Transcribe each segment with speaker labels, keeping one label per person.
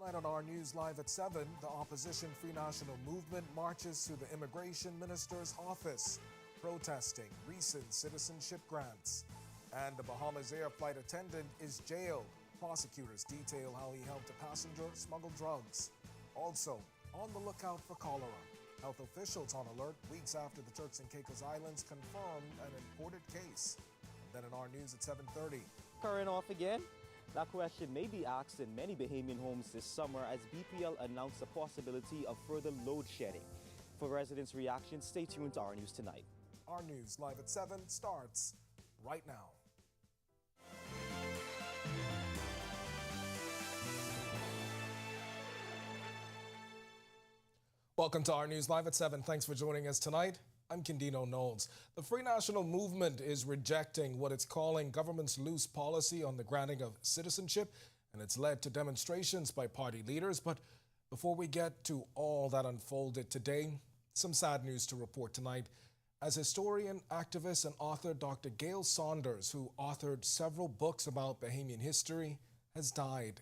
Speaker 1: Tonight on our news live at 7, the opposition Free National Movement marches to the immigration minister's office, protesting recent citizenship grants. And the Bahamas Air flight attendant is jailed. Prosecutors detail how he helped a passenger smuggle drugs. Also, on the lookout for cholera. Health officials on alert weeks after the Turks and Caicos Islands confirmed an imported case. And then in our news at 7:30.
Speaker 2: Current off again? That question may be asked in many Bahamian homes this summer as BPL announced the possibility of further load shedding. For residents' reactions, stay tuned to Our News Tonight.
Speaker 1: Our news live at 7 starts right now. Welcome to Our News Live at 7. Thanks for joining us tonight. I'm Kendino Knowles. The Free National Movement is rejecting what it's calling government's loose policy on the granting of citizenship, and it's led to demonstrations by party leaders. But before we get to all that unfolded today, some sad news to report tonight. As historian, activist, and author Dr. Gail Saunders, who authored several books about Bahamian history, has died.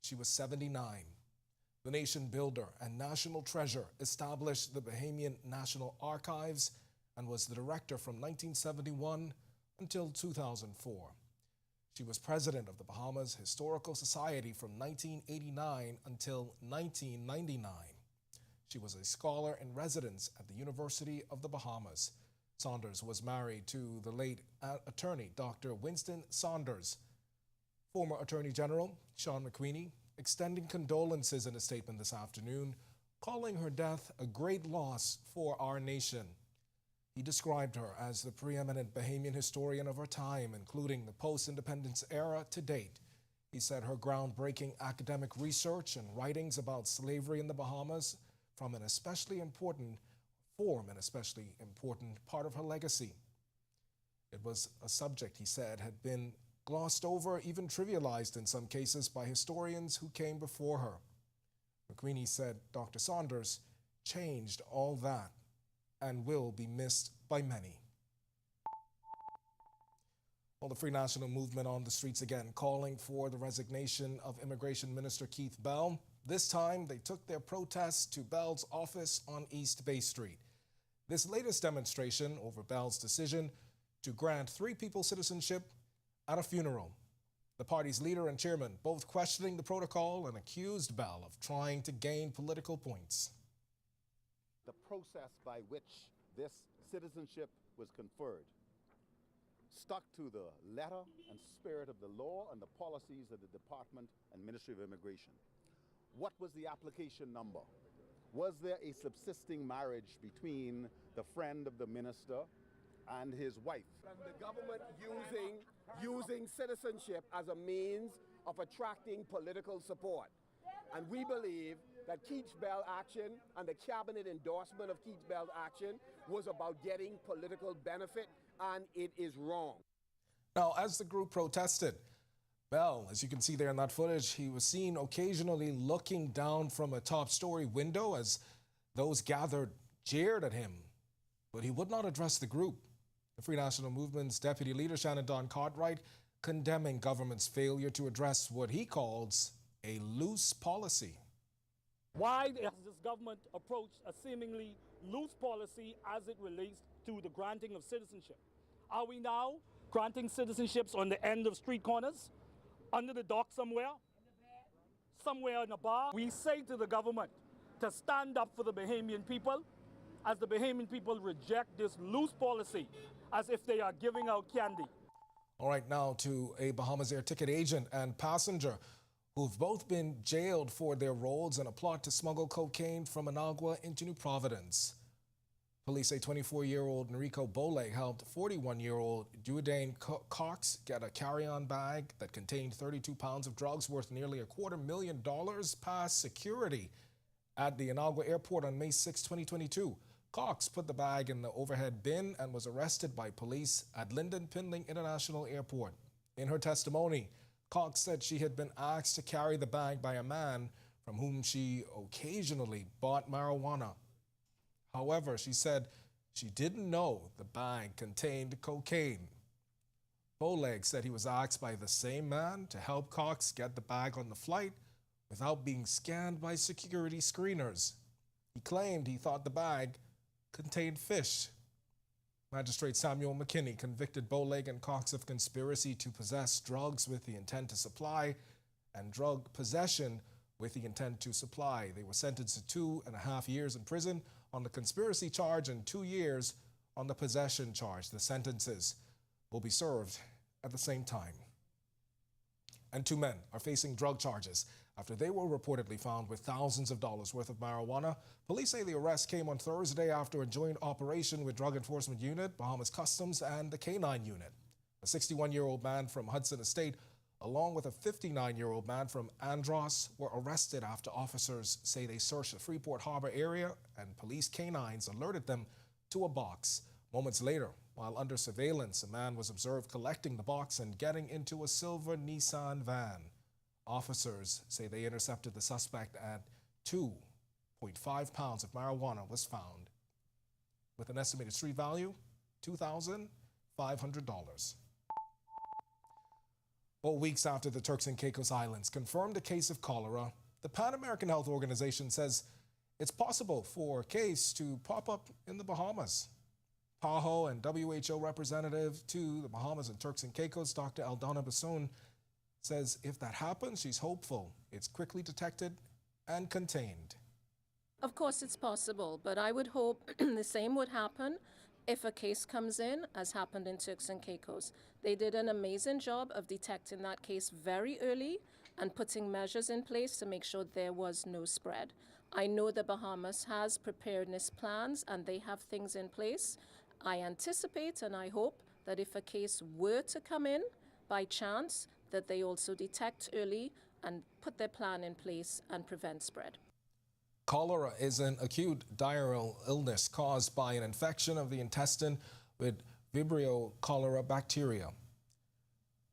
Speaker 1: She was 79. The nation builder and national treasure established the Bahamian National Archives and was the director from 1971 until 2004. She was president of the Bahamas Historical Society from 1989 until 1999. She was a scholar in residence at the University of the Bahamas. Saunders was married to the late attorney Dr. Winston Saunders. Former Attorney General Sean McQueenie extending condolences in a statement this afternoon, calling her death a great loss for our nation. He described her as the preeminent Bahamian historian of her time, including the post-independence era to date. He said her groundbreaking academic research and writings about slavery in the Bahamas form an especially important part of her legacy. It was a subject, he said, had been glossed over, even trivialized in some cases by historians who came before her. McQueenie said Dr. Saunders changed all that and will be missed by many. Well, the Free National Movement on the streets again, calling for the resignation of Immigration Minister Keith Bell. This time, they took their protests to Bell's office on East Bay Street. This latest demonstration over Bell's decision to grant 3 people citizenship at a funeral. The party's leader and chairman both questioning the protocol and accused Bell of trying to gain political points.
Speaker 3: The process by which this citizenship was conferred stuck to the letter and spirit of the law and the policies of the Department and Ministry of Immigration. What was the application number? Was there a subsisting marriage between the friend of the minister and his wife?
Speaker 4: And the government using citizenship as a means of attracting political support. And we believe that Keith Bell action and the cabinet endorsement of Keith Bell action was about getting political benefit, and it is wrong.
Speaker 1: Now, as the group protested, Bell, as you can see there in that footage, he was seen occasionally looking down from a top-story window as those gathered jeered at him, but he would not address the group. The Free National Movement's deputy leader, Shannon Don Cartwright, condemning government's failure to address what he calls a loose policy.
Speaker 5: Why has this government approached a seemingly loose policy as it relates to the granting of citizenship? Are we now granting citizenships on the end of street corners, under the dock somewhere in a bar? We say to the government to stand up for the Bahamian people as the Bahamian people reject this loose policy as if they are giving out candy.
Speaker 1: All right, now to a Bahamas Air ticket agent and passenger who've both been jailed for their roles in a plot to smuggle cocaine from Managua into New Providence. Police say 24-year-old Enrico Bole helped 41-year-old Duadaine Cox get a carry-on bag that contained 32 pounds of drugs worth nearly $250,000 past security at the Managua airport on May 6, 2022. Cox put the bag in the overhead bin and was arrested by police at Lyndon Pindling International Airport. In her testimony, Cox said she had been asked to carry the bag by a man from whom she occasionally bought marijuana. However, she said she didn't know the bag contained cocaine. Bowleg said he was asked by the same man to help Cox get the bag on the flight without being scanned by security screeners. He claimed he thought the bag contained fish. Magistrate Samuel McKinney convicted Bowleg and Cox of conspiracy to possess drugs with the intent to supply and drug possession with the intent to supply. They were sentenced to 2.5 years in prison on the conspiracy charge and 2 years on the possession charge. The sentences will be served at the same time. And 2 men are facing drug charges after they were reportedly found with thousands of dollars worth of marijuana. Police say the arrest came on Thursday after a joint operation with Drug Enforcement Unit, Bahamas Customs, and the K-9 unit. A 61-year-old man from Hudson Estate, along with a 59-year-old man from Andros, were arrested after officers say they searched the Freeport Harbor area and police canines alerted them to a box. Moments later, while under surveillance, a man was observed collecting the box and getting into a silver Nissan van. Officers say they intercepted the suspect and 2.5 pounds of marijuana was found, with an estimated street value, $2,500. Well, weeks after the Turks and Caicos Islands confirmed a case of cholera, the Pan American Health Organization says it's possible for a case to pop up in the Bahamas. PAHO and WHO representative to the Bahamas and Turks and Caicos, Dr. Aldana Bassoon, says if that happens, she's hopeful it's quickly detected and contained.
Speaker 6: Of course it's possible, but I would hope the same would happen if a case comes in, as happened in Turks and Caicos. They did an amazing job of detecting that case very early and putting measures in place to make sure there was no spread. I know the Bahamas has preparedness plans and they have things in place. I anticipate and I hope that if a case were to come in by chance, that they also detect early and put their plan in place and prevent spread.
Speaker 1: Cholera is an acute diarrheal illness caused by an infection of the intestine with Vibrio cholera bacteria.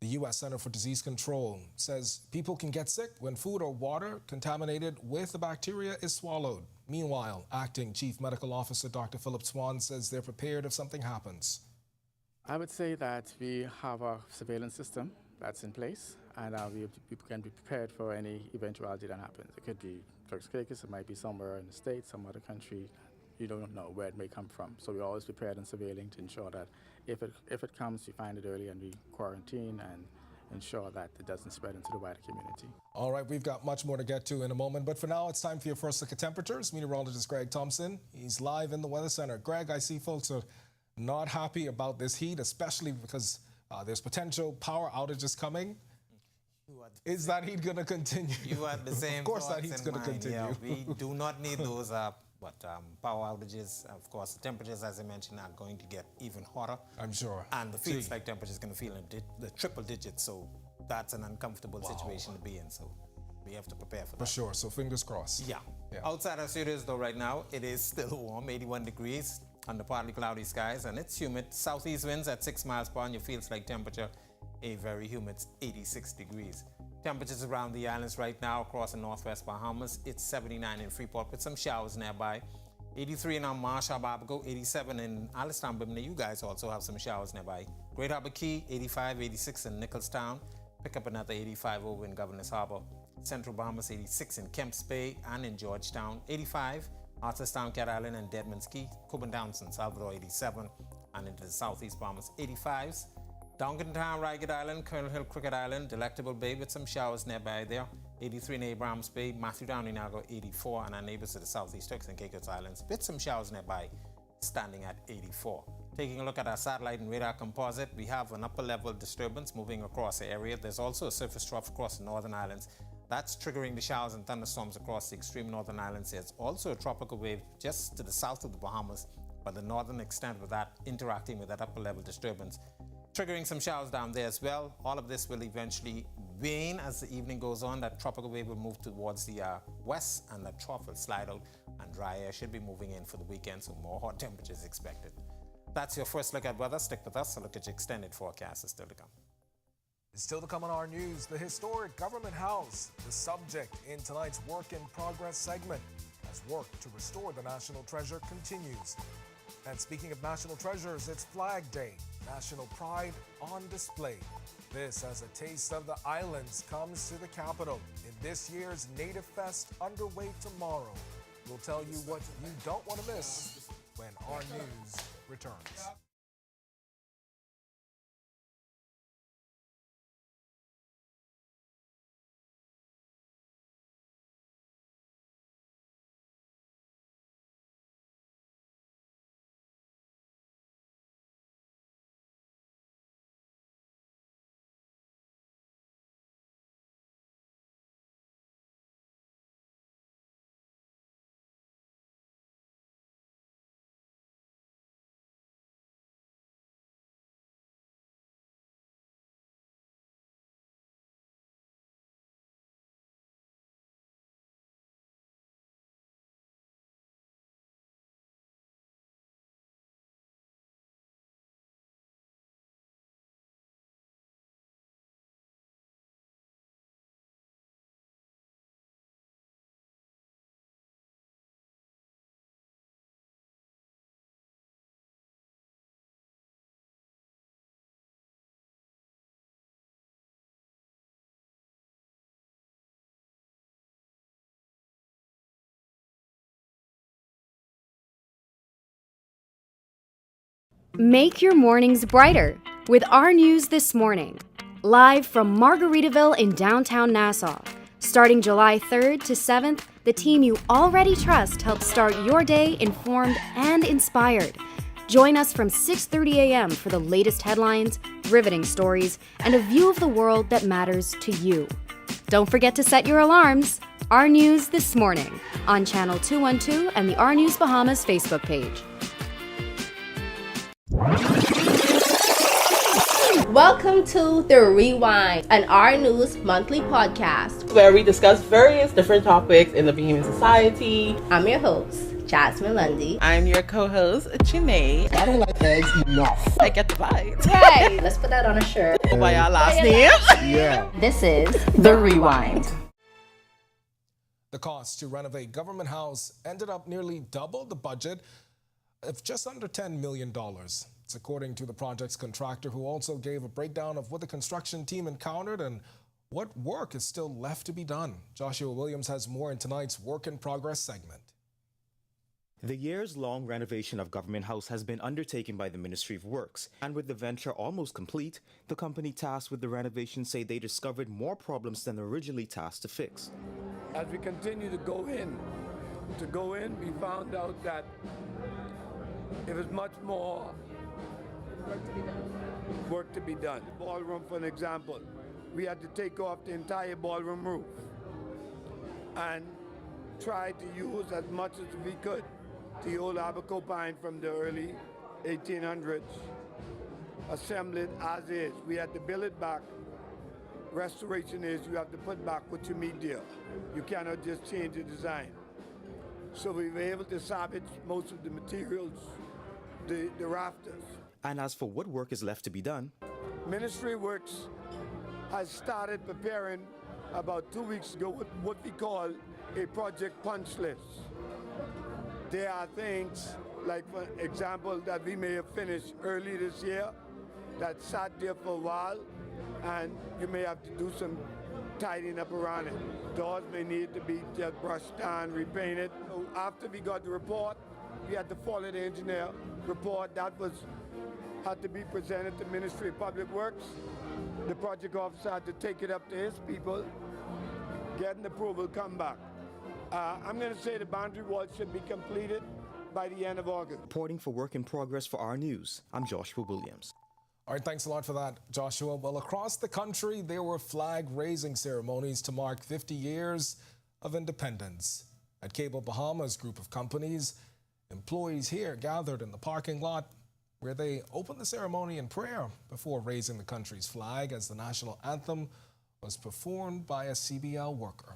Speaker 1: The U.S. Center for Disease Control says people can get sick when food or water contaminated with the bacteria is swallowed. Meanwhile, Acting Chief Medical Officer Dr. Philip Swan says they're prepared if something happens.
Speaker 7: I would say that we have a surveillance system that's in place, and we can be prepared for any eventuality that happens. It could be Turks and Caicos, it might be somewhere in the States, some other country. You don't know where it may come from. So we're always prepared and surveilling to ensure that if it comes, we find it early and we quarantine and ensure that it doesn't spread into the wider community.
Speaker 1: All right, we've got much more to get to in a moment, but for now, it's time for your first look at temperatures. Meteorologist Greg Thompson, he's live in the Weather Center. Greg, I see folks are not happy about this heat, especially because there's potential power outages coming. Is that heat going to continue?
Speaker 8: You had the same
Speaker 1: Of course that
Speaker 8: thoughts
Speaker 1: heat's
Speaker 8: in
Speaker 1: going to
Speaker 8: mind.
Speaker 1: continue.
Speaker 8: Yeah, we do not need those power outages. Of course, the temperatures, as I mentioned, are going to get even hotter.
Speaker 1: I'm sure.
Speaker 8: And the feels like temperature is going to feel in the triple digits, so that's an uncomfortable situation to be in. So we have to prepare for that.
Speaker 1: For sure, so fingers crossed.
Speaker 8: Yeah. Outside our studios, though, right now, it is still warm, 81 degrees under partly cloudy skies, and it's humid. Southeast winds at 6 miles per hour, and your feels like temperature, a very humid 86 degrees. Temperatures around the islands right now across the northwest Bahamas, it's 79 in Freeport with some showers nearby. 83 in Marsh Harbor, Abaco, 87 in Alistown, Bimini. You guys also have some showers nearby. Great Harbor Key, 85, 86 in Nicholstown. Pick up another 85 over in Governors Harbor. Central Bahamas, 86 in Kemps Bay and in Georgetown. 85, Arthurstown, Cat Island, and Deadman's Key. Coburn Downs and Salvador, 87. And into the southeast Bahamas, 85s. Duncan Town, Ragged Island, Colonel Hill, Cricket Island, Delectable Bay with some showers nearby there. 83 in Abrahams Bay, Matthew Down, Inago, 84, and our neighbors to the southeast Turks and Caicos Islands with some showers nearby, standing at 84. Taking a look at our satellite and radar composite, we have an upper level disturbance moving across the area. There's also a surface trough across the northern islands. That's triggering the showers and thunderstorms across the extreme northern islands. There's also a tropical wave just to the south of the Bahamas, but the northern extent of that interacting with that upper level disturbance, triggering some showers down there as well. All of this will eventually wane as the evening goes on. That tropical wave will move towards the west, and that trough will slide out, and dry air should be moving in for the weekend, so more hot temperatures expected. That's your first look at weather. Stick with us. A look at your extended forecast is still to come.
Speaker 1: Still to come on our news, the historic Government House, the subject in tonight's Work in Progress segment, as work to restore the national treasure continues. And speaking of national treasures, it's Flag Day. national pride on display. This as a taste of the islands comes to the capital in this year's Native Fest underway tomorrow. We'll tell you what you don't want to miss when Our News returns.
Speaker 9: Make your mornings brighter with Our News This Morning. Live from Margaritaville in downtown Nassau. Starting July 3rd to 7th, the team you already trust helps start your day informed and inspired. Join us from 6:30 a.m. for the latest headlines, riveting stories, and a view of the world that matters to you. Don't forget to set your alarms. Our News This Morning on Channel 212 and the Our News Bahamas Facebook page.
Speaker 10: Welcome to The Rewind, an Our News monthly podcast
Speaker 11: where we discuss various different topics in the Bahamian society.
Speaker 10: I'm your host, Jasmine Lundy.
Speaker 11: I'm your co-host, Janae.
Speaker 4: I don't like eggs enough.
Speaker 11: I get the vibes.
Speaker 10: Right, let's put that on a shirt.
Speaker 11: Go by our last names.
Speaker 4: Yeah.
Speaker 10: This is The Rewind.
Speaker 1: The cost to renovate Government House ended up nearly double the budget of just under $10 million. It's according to the project's contractor, who also gave a breakdown of what the construction team encountered and what work is still left to be done. Joshua Williams has more in tonight's Work in Progress segment.
Speaker 2: The years-long renovation of Government House has been undertaken by the Ministry of Works, and with the venture almost complete, the company tasked with the renovation say they discovered more problems than originally tasked to fix.
Speaker 12: As we continue to go in, we found out that it was much more work to be done. Ballroom, for an example, we had to take off the entire ballroom roof and try to use as much as we could the old Abaco pine from the early 1800s, assemble it as is. We had to build it back. Restoration is you have to put back what you meet there. You cannot just change the design. So we were able to salvage most of the materials, the rafters.
Speaker 2: And as for what work is left to be done,
Speaker 12: Ministry of Works has started preparing about 2 weeks ago what we call a project punch list. There are things, like for example, that we may have finished early this year that sat there for a while, and you may have to do some tidying up around it. Doors may need to be just brushed down, repainted. So after we got the report, we had to follow the engineer report. That had to be presented to Ministry of Public Works. The project officer had to take it up to his people, get an approval, come back. I'm going to say the boundary wall should be completed by the end of August.
Speaker 2: Reporting for Work in Progress for Our News, I'm Joshua Williams.
Speaker 1: All right, thanks a lot for that, Joshua. Well, across the country, there were flag-raising ceremonies to mark 50 years of independence. At Cable Bahamas group of companies, employees here gathered in the parking lot where they opened the ceremony in prayer before raising the country's flag as the national anthem was performed by a CBL worker.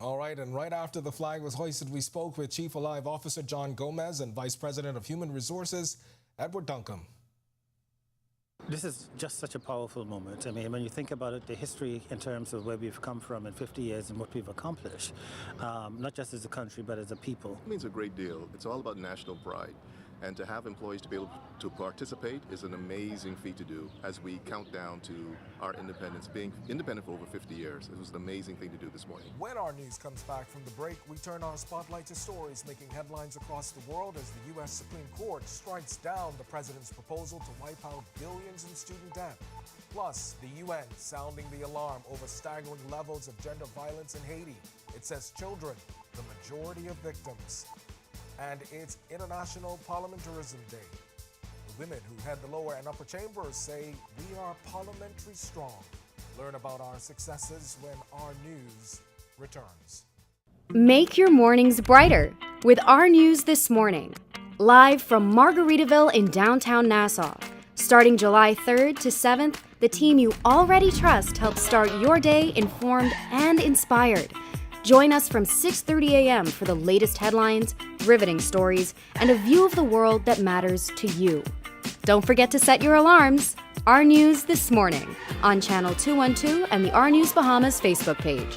Speaker 1: All right, and right after the flag was hoisted, we spoke with Chief Alive Officer John Gomez and Vice President of Human Resources, Edward Duncombe.
Speaker 13: This is just such a powerful moment. I mean, when you think about it, the history in terms of where we've come from in 50 years and what we've accomplished, not just as a country, but as a people.
Speaker 14: It means a great deal. It's all about national pride. And to have employees to be able to participate is an amazing feat to do as we count down to our independence, being independent for over 50 years. It was an amazing thing to do this morning.
Speaker 1: When our news comes back from the break, we turn our spotlight to stories making headlines across the world as the U.S. Supreme Court strikes down the president's proposal to wipe out billions in student debt. Plus, the UN sounding the alarm over staggering levels of gender violence in Haiti. It says children, the majority of victims. And it's International Parliamentarism Day. The women who head the lower and upper chambers say we are parliamentary strong. Learn about our successes when our news returns.
Speaker 9: Make your mornings brighter with Our News This Morning. Live from Margaritaville in downtown Nassau. Starting July 3rd to 7th, the team you already trust helps start your day informed and inspired. Join us from 6:30 a.m. for the latest headlines, riveting stories, and a view of the world that matters to you. Don't forget to set your alarms. Our News This Morning on Channel 212 and the Our News Bahamas Facebook page.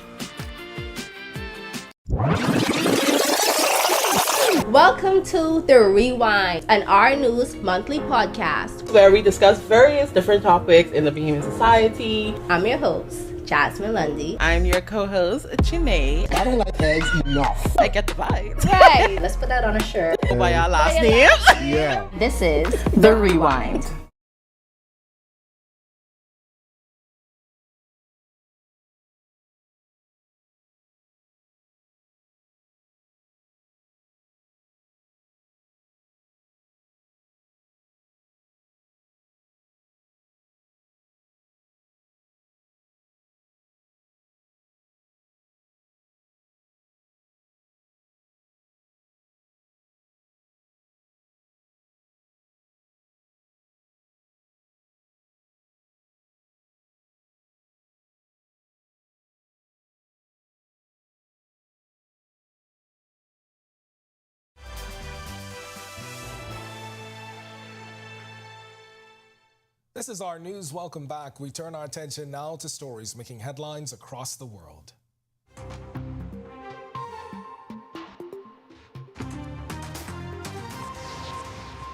Speaker 10: Welcome to The Rewind, an Our News monthly podcast
Speaker 11: where we discuss various different topics in the Bahamian society.
Speaker 10: I'm your host, Jasmine Lundy.
Speaker 11: I'm your co-host, Janae.
Speaker 12: I don't like eggs enough.
Speaker 11: I get the vibes.
Speaker 10: Right, let's put that on a shirt.
Speaker 11: Go by our last name.
Speaker 12: Yeah.
Speaker 10: This is The Rewind.
Speaker 1: This is Our News. Welcome back. We turn our attention now to stories making headlines across the world.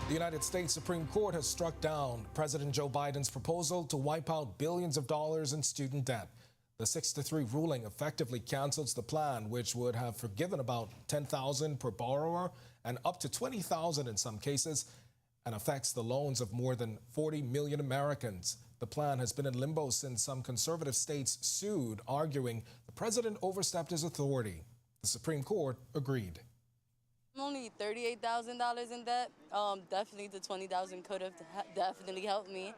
Speaker 1: The United States Supreme Court has struck down President Joe Biden's proposal to wipe out billions of dollars in student debt. The 6-3 ruling effectively cancels the plan, which would have forgiven about $10,000 per borrower and up to $20,000 in some cases, and affects the loans of more than 40 million Americans. The plan has been in limbo since some conservative states sued, arguing the president overstepped his authority. The Supreme Court agreed.
Speaker 15: I'm only $38,000 in debt. Definitely the $20,000 could have definitely helped me.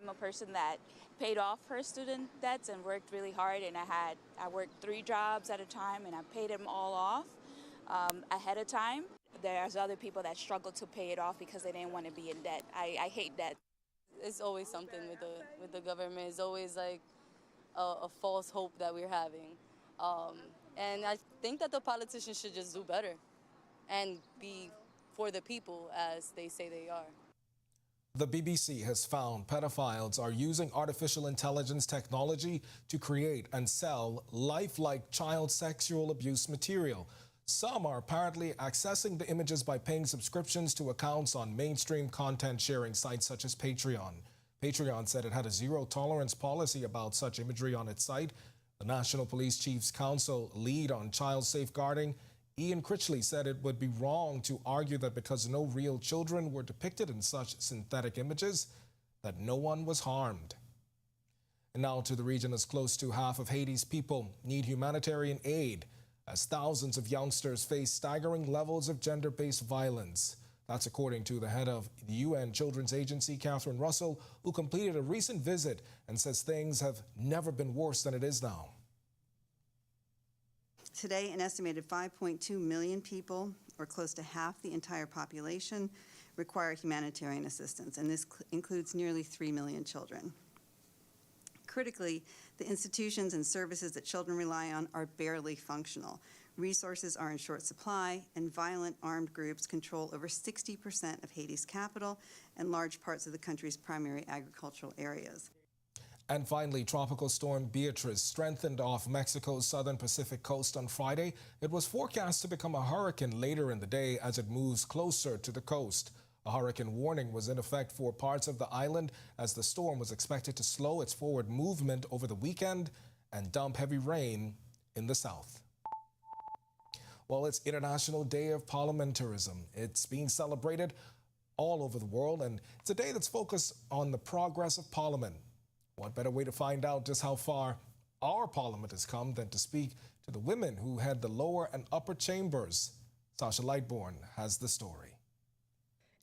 Speaker 16: I'm a person that paid off her student debts and worked really hard, and I worked 3 jobs at a time, and I paid them all off ahead of time. There's other people that struggle to pay it off because they didn't want to be in debt. I hate debt.
Speaker 15: It's always something with the government. It's always like a false hope that we're having. And I think that the politicians should just do better and be for the people as they say they are.
Speaker 1: The BBC has found pedophiles are using artificial intelligence technology to create and sell lifelike child sexual abuse material. Some are apparently accessing the images by paying subscriptions to accounts on mainstream content sharing sites such as Patreon. Patreon said it had a zero-tolerance policy about such imagery on its site. The National Police Chief's Council lead on child safeguarding, Ian Critchley, said it would be wrong to argue that because no real children were depicted in such synthetic images, that no one was harmed. And now to the region, as close to half of Haiti's people need humanitarian aid as thousands of youngsters face staggering levels of gender-based violence. That's according to the head of the UN Children's Agency, Catherine Russell, who completed a recent visit and says things have never been worse than it is now.
Speaker 17: Today, an estimated 5.2 million people, or close to half the entire population, require humanitarian assistance, and this includes nearly 3 million children. Critically, the institutions and services that children rely on are barely functional. Resources are in short supply, and violent armed groups control over 60% of Haiti's capital and large parts of the country's primary agricultural areas.
Speaker 1: And finally, Tropical Storm Beatrice strengthened off Mexico's southern Pacific coast on Friday. It was forecast to become a hurricane later in the day as it moves closer to the coast. A hurricane warning was in effect for parts of the island as the storm was expected to slow its forward movement over the weekend and dump heavy rain in the south. Well, it's International Day of Parliamentarism. It's being celebrated all over the world, and it's a day that's focused on the progress of Parliament. What better way to find out just how far our Parliament has come than to speak to the women who head the lower and upper chambers? Sasha Lightbourne has the story.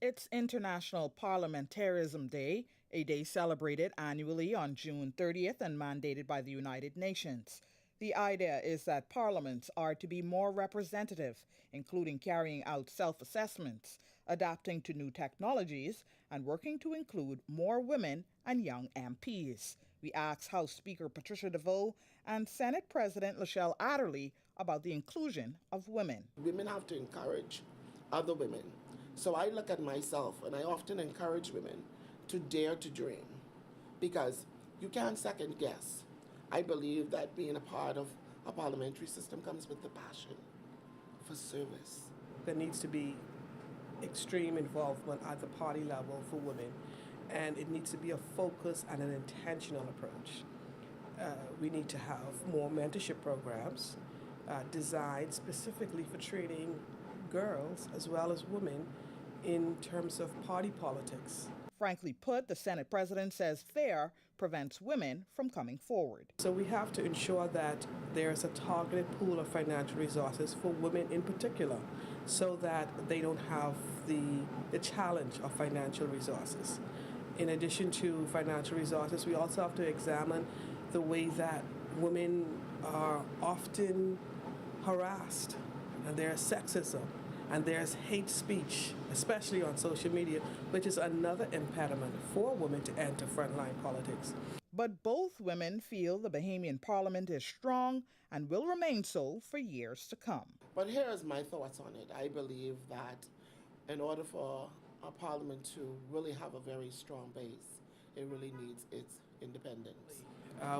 Speaker 18: It's International Parliamentarism Day, a day celebrated annually on June 30th and mandated by the United Nations. The idea is that parliaments are to be more representative, including carrying out self-assessments, adapting to new technologies, and working to include more women and young MPs. We asked House Speaker Patricia DeVoe and Senate President Lachelle Adderley about the inclusion of women.
Speaker 19: Women have to encourage other women. So I look at myself and I often encourage women to dare to dream because you can't second guess. I believe that being a part of a parliamentary system comes with the passion for service.
Speaker 20: There needs to be extreme involvement at the party level for women, and it needs to be a focus and an intentional approach. We need to have more mentorship programs designed specifically for training girls as well as women in terms of party politics.
Speaker 18: Frankly put, the Senate president says fear prevents women from coming forward.
Speaker 20: So we have to ensure that there's a targeted pool of financial resources for women in particular, so that they don't have the challenge of financial resources. In addition to financial resources, we also have to examine the way that women are often harassed, and there's sexism, and there's hate speech, especially on social media, which is another impediment for women to enter frontline politics.
Speaker 18: But both women feel the Bahamian Parliament is strong and will remain so for years to come.
Speaker 19: But here's my thoughts on it. I believe that in order for our Parliament to really have a very strong base, it really needs its independence.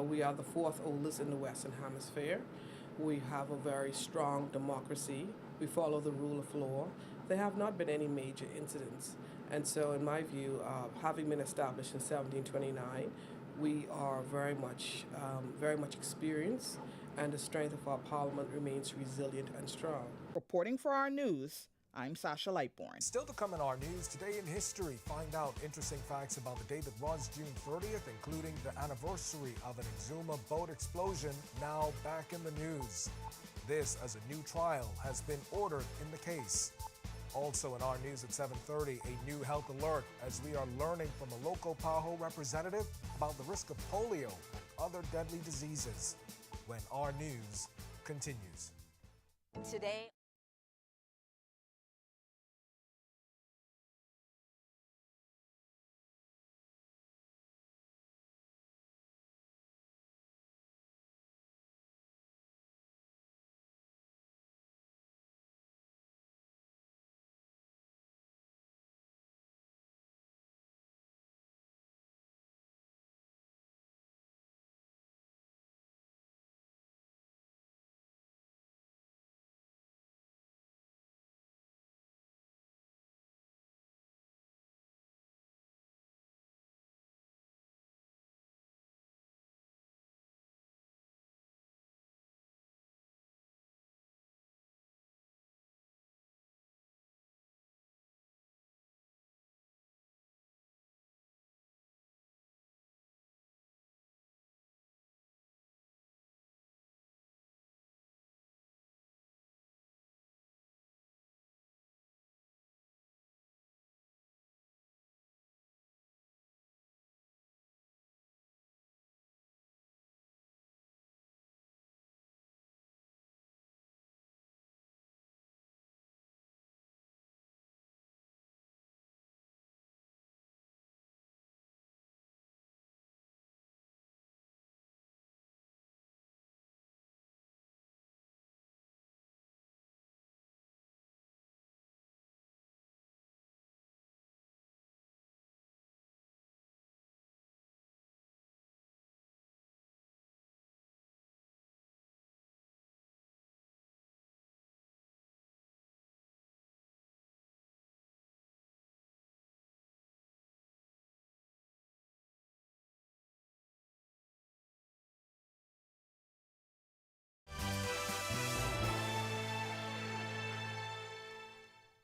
Speaker 20: We are the fourth oldest in the Western Hemisphere. We have a very strong democracy. We follow the rule of law. There have not been any major incidents. And so in my view, having been established in 1729, we are very much experienced, and the strength of our Parliament remains resilient and strong.
Speaker 18: Reporting for Our News, I'm Sasha Lightbourne.
Speaker 1: Still to come in Our News, today in history, find out interesting facts about the day that was June 30th, including the anniversary of an Exuma boat explosion, now back in the news. This as a new trial has been ordered in the case. Also in Our News at 7:30, a new health alert as we are learning from a local PAHO representative about the risk of polio and other deadly diseases when Our News continues.
Speaker 21: Today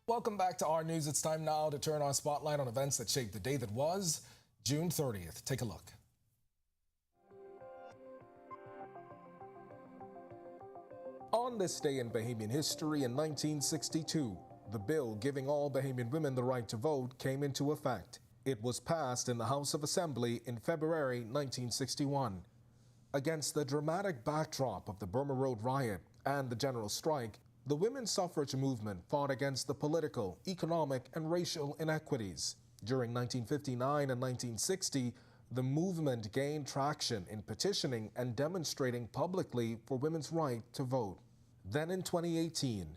Speaker 1: Welcome back to Our News. It's time now to turn our spotlight on events that shaped the day that was June 30th. Take a look. On this day in Bahamian history in 1962, the bill giving all Bahamian women the right to vote came into effect. It was passed in the House of Assembly in February 1961. Against the dramatic backdrop of the Burma Road riot and the general strike, the women's suffrage movement fought against the political, economic, and racial inequities. During 1959 and 1960, the movement gained traction in petitioning and demonstrating publicly for women's right to vote. Then in 2018,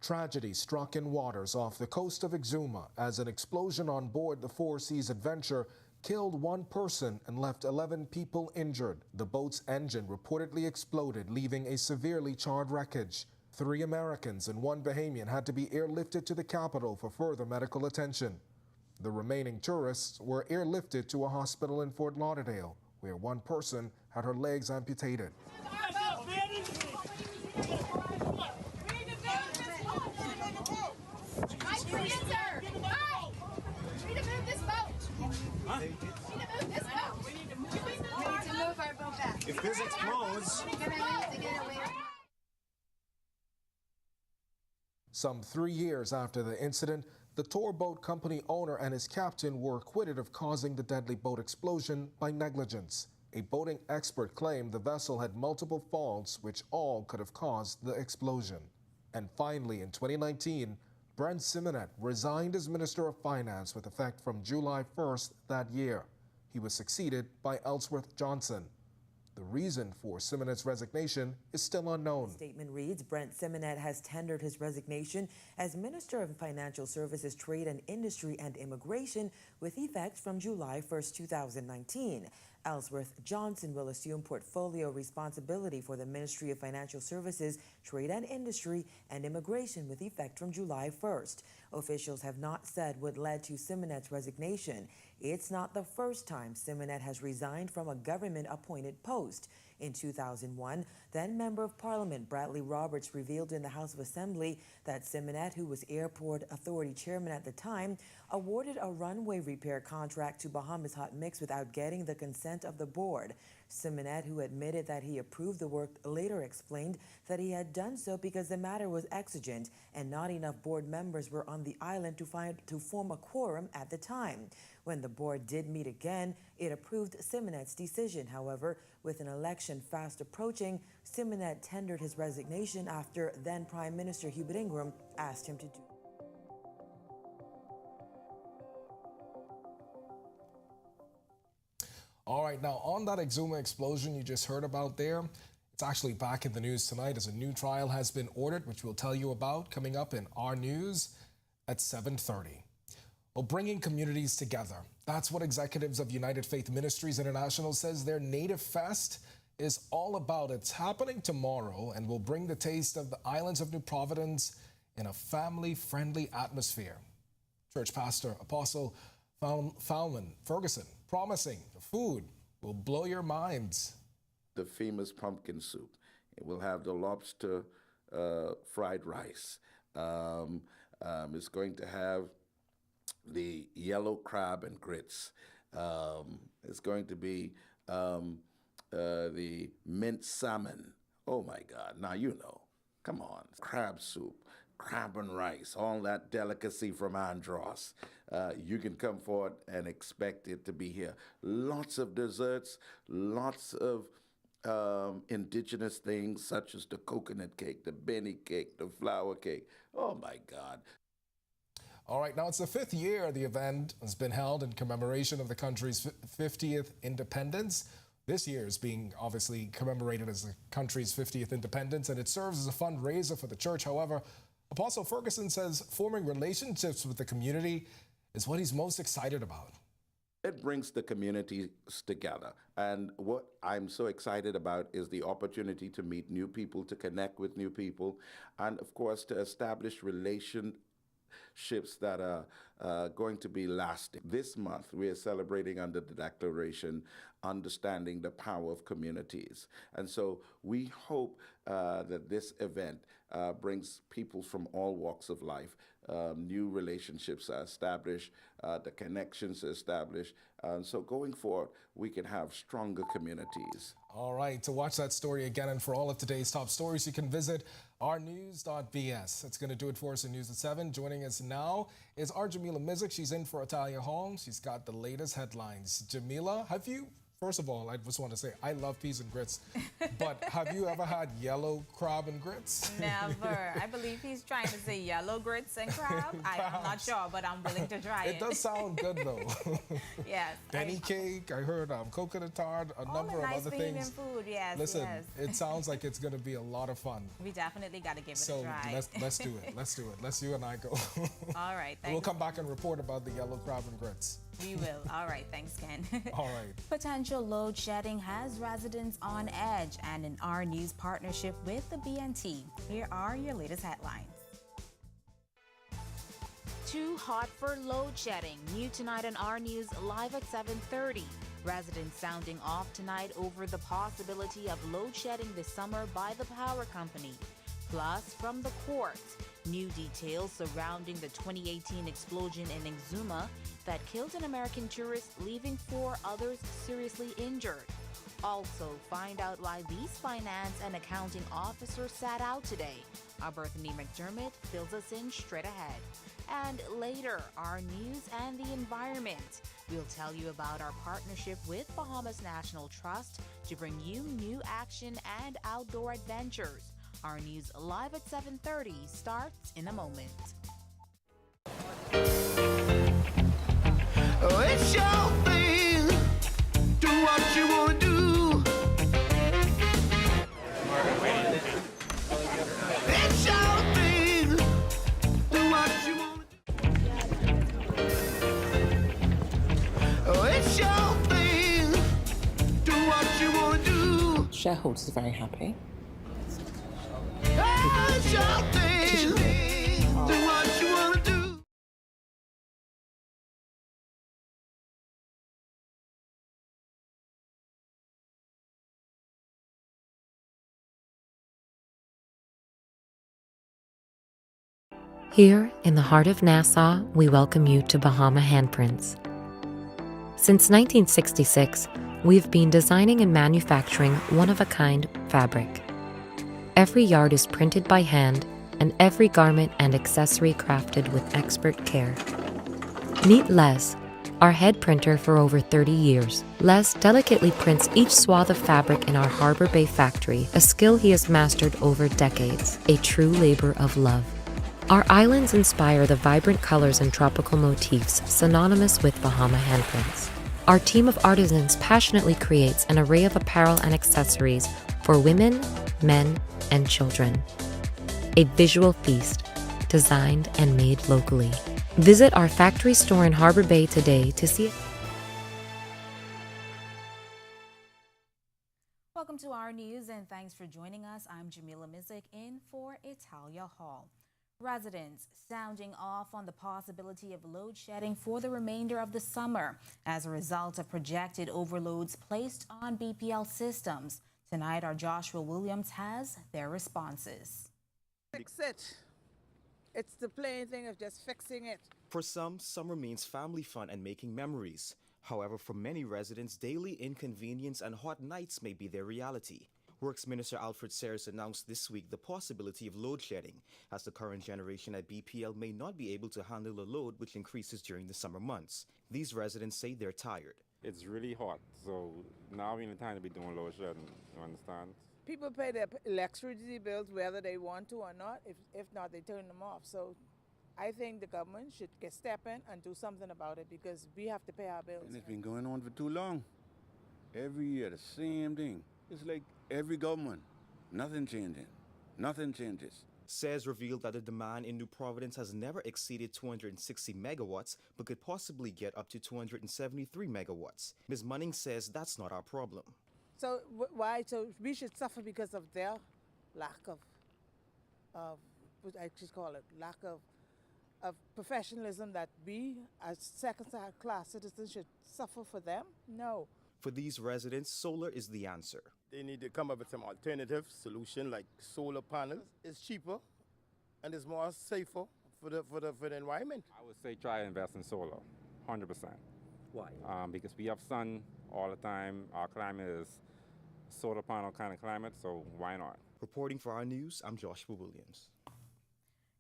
Speaker 1: tragedy struck in waters off the coast of Exuma as an explosion on board the Four Seas Adventure killed one person and left 11 people injured. The boat's engine reportedly exploded, leaving a severely charred wreckage. 3 Americans and 1 Bahamian had to be airlifted to the capital for further medical attention. The remaining tourists were airlifted to a hospital in Fort Lauderdale, where one person had her legs amputated.
Speaker 21: If this explodes...
Speaker 1: Some 3 years after the incident, the tour boat company owner and his captain were acquitted of causing the deadly boat explosion by negligence. A boating expert claimed the vessel had multiple faults which all could have caused the explosion. And finally, in 2019, Brent Simonet resigned as Minister of Finance with effect from July 1st that year. He was succeeded by Ellsworth Johnson. The reason for Simonet's resignation is still unknown.
Speaker 22: The statement reads, Brent Simonet has tendered his resignation as Minister of Financial Services, Trade and Industry and Immigration with effect from July 1st, 2019. Ellsworth Johnson will assume portfolio responsibility for the Ministry of Financial Services, Trade and Industry and Immigration with effect from July 1st. Officials have not said what led to Simonet's resignation. It's not the first time Simonet has resigned from a government-appointed post. In 2001, then Member of Parliament Bradley Roberts revealed in the House of Assembly that Simonet, who was Airport Authority Chairman at the time, awarded a runway repair contract to Bahamas Hot Mix without getting the consent of the board. Simonet, who admitted that he approved the work, later explained that he had done so because the matter was exigent and not enough board members were on the island to form a quorum at the time. When the board did meet again, it approved Simonet's decision. However, with an election fast approaching, Simonet tendered his resignation after then Prime Minister Hubert Ingraham asked him to do.
Speaker 1: All right, now on that Exuma explosion you just heard about there, it's actually back in the news tonight as a new trial has been ordered, which we'll tell you about coming up in Our News at 7:30. Well, bringing communities together. That's what executives of United Faith Ministries International says their Native Fest is all about. It's happening tomorrow and will bring the taste of the islands of New Providence in a family-friendly atmosphere. Church pastor Apostle Falman Ferguson promising the food will blow your minds.
Speaker 23: The famous pumpkin soup. It will have the lobster fried rice. It's going to have the yellow crab and grits. It's going to be the mint salmon. Oh my God, now you know. Come on. Crab soup, crab and rice, all that delicacy from Andros. You can come forward and expect it to be here. Lots of desserts, lots of indigenous things such as the coconut cake, the benny cake, the flour cake. Oh my God.
Speaker 1: All right, now it's the 5th year the event has been held in commemoration of the country's 50th independence. This year is being obviously commemorated as the country's 50th independence, and it serves as a fundraiser for the church. However, Apostle Ferguson says forming relationships with the community is what he's most excited about.
Speaker 23: It brings the communities together. And what I'm so excited about is the opportunity to meet new people, to connect with new people, and of course to establish relationships that are going to be lasting. This month we are celebrating under the declaration understanding the power of communities. And so we hope that this event brings people from all walks of life, new relationships are established, the connections are established. So going forward, we can have stronger communities.
Speaker 1: All right, to watch that story again and for all of today's top stories, you can visit ournews.bs. That's going to do it for us in News at 7. Joining us now is our Jamila Mizik. She's in for Atalia Hall. She's got the latest headlines. Jamila, first of all, I just want to say I love peas and grits, but have you ever had yellow crab and grits?
Speaker 3: Never. I believe he's trying to say yellow grits and crab. I'm not sure, but I'm willing to try it.
Speaker 1: It does sound good, though.
Speaker 3: Yes.
Speaker 1: Benny cake, I heard coconut tart, a number of other things.
Speaker 3: Food, yes.
Speaker 1: Listen,
Speaker 3: yes.
Speaker 1: It sounds like it's going to be a lot of fun.
Speaker 3: We definitely got to give it a try.
Speaker 1: So let's do it. Let's do it. Let's you and I go.
Speaker 3: All right. Thanks.
Speaker 1: We'll come back and report about the yellow crab and grits.
Speaker 3: We will. All right. Thanks, Ken.
Speaker 1: All right.
Speaker 3: Potential load shedding has residents on edge, and an Our News partnership with the BNT. Here are your latest headlines. Too hot for load shedding. New tonight on Our News live at 7:30. Residents sounding off tonight over the possibility of load shedding this summer by the power company. Plus, from the courts, new details surrounding the 2018 explosion in Exuma that killed an American tourist, leaving 4 others seriously injured. Also, find out why these finance and accounting officers sat out today. Our Berthany McDermott fills us in straight ahead. And later, our news and the environment. We'll tell you about our partnership with Bahamas National Trust to bring you new action and outdoor adventures. Our news live at 7:30 starts in a moment.
Speaker 5: Oh, it's your thing. Do what you want to do. It's your thing. Do what you want to do. Oh, it's your thing. Do what you want to do.
Speaker 11: Shareholders are very happy.
Speaker 5: It's your thing. Do what you want to do.
Speaker 21: Here, in the heart of Nassau, we welcome you to Bahama Handprints. Since 1966, we've been designing and manufacturing one-of-a-kind fabric. Every yard is printed by hand, and every garment and accessory crafted with expert care. Meet Les, our head printer for over 30 years. Les delicately prints each swath of fabric in our Harbor Bay factory, a skill he has mastered over decades, a true labor of love. Our islands inspire the vibrant colors and tropical motifs synonymous with Bahama handprints. Our team of artisans passionately creates an array of apparel and accessories for women, men, and children. A visual feast, designed and made locally. Visit our factory store in Harbor Bay today to see it.
Speaker 3: Welcome to Our News, and thanks for joining us. I'm Jamila Mizik in for Italia Hall. Residents sounding off on the possibility of load shedding for the remainder of the summer as a result of projected overloads placed on BPL systems. Tonight, our Joshua Williams has their responses.
Speaker 24: Fix it. It's the plain thing of just fixing it.
Speaker 2: For some, summer means family fun and making memories. However, for many residents, daily inconvenience and hot nights may be their reality. Works Minister Alfred Sayers announced this week the possibility of load shedding, as the current generation at BPL may not be able to handle the load which increases during the summer months. These residents say they're tired.
Speaker 25: It's really hot, so now we're in the time to be doing load shedding, you understand?
Speaker 24: People pay their electricity bills whether they want to or not. If not, they turn them off. So I think the government should step in and do something about it because we have to pay our bills.
Speaker 26: And it's been going on for too long. Every year, the same thing. It's like every government, nothing changing. Nothing changes.
Speaker 2: Sayers revealed that the demand in New Providence has never exceeded 260 megawatts, but could possibly get up to 273 megawatts. Ms. Munning says that's not our problem.
Speaker 24: So why? So we should suffer because of their lack of what I just call it, lack of professionalism that we as second-class citizens should suffer for them? No.
Speaker 2: For these residents, solar is the answer.
Speaker 4: They need to come up with some alternative solution like solar panels. It's cheaper and it's more safer for the environment.
Speaker 25: I would say try to invest in solar, 100%.
Speaker 2: Why?
Speaker 25: Because we have sun all the time. Our climate is solar panel kind of climate, so why not?
Speaker 2: Reporting for Our News, I'm Joshua Williams.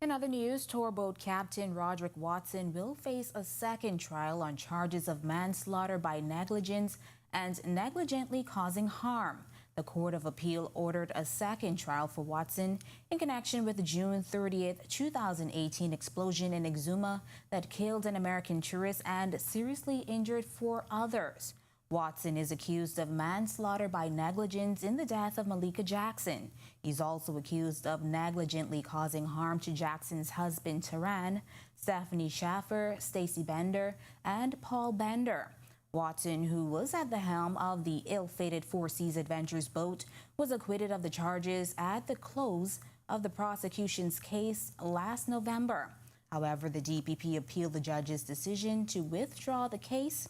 Speaker 3: In other news, tourboat captain Roderick Watson will face a second trial on charges of manslaughter by negligence and negligently causing harm. The Court of Appeal ordered a second trial for Watson in connection with the June 30th, 2018 explosion in Exuma that killed an American tourist and seriously injured 4 others. Watson is accused of manslaughter by negligence in the death of Malika Jackson. He's also accused of negligently causing harm to Jackson's husband, Taran, Stephanie Schaffer, Stacy Bender, and Paul Bender. Watson, who was at the helm of the ill-fated Four Seas Adventures boat, was acquitted of the charges at the close of the prosecution's case last November. However, the DPP appealed the judge's decision to withdraw the case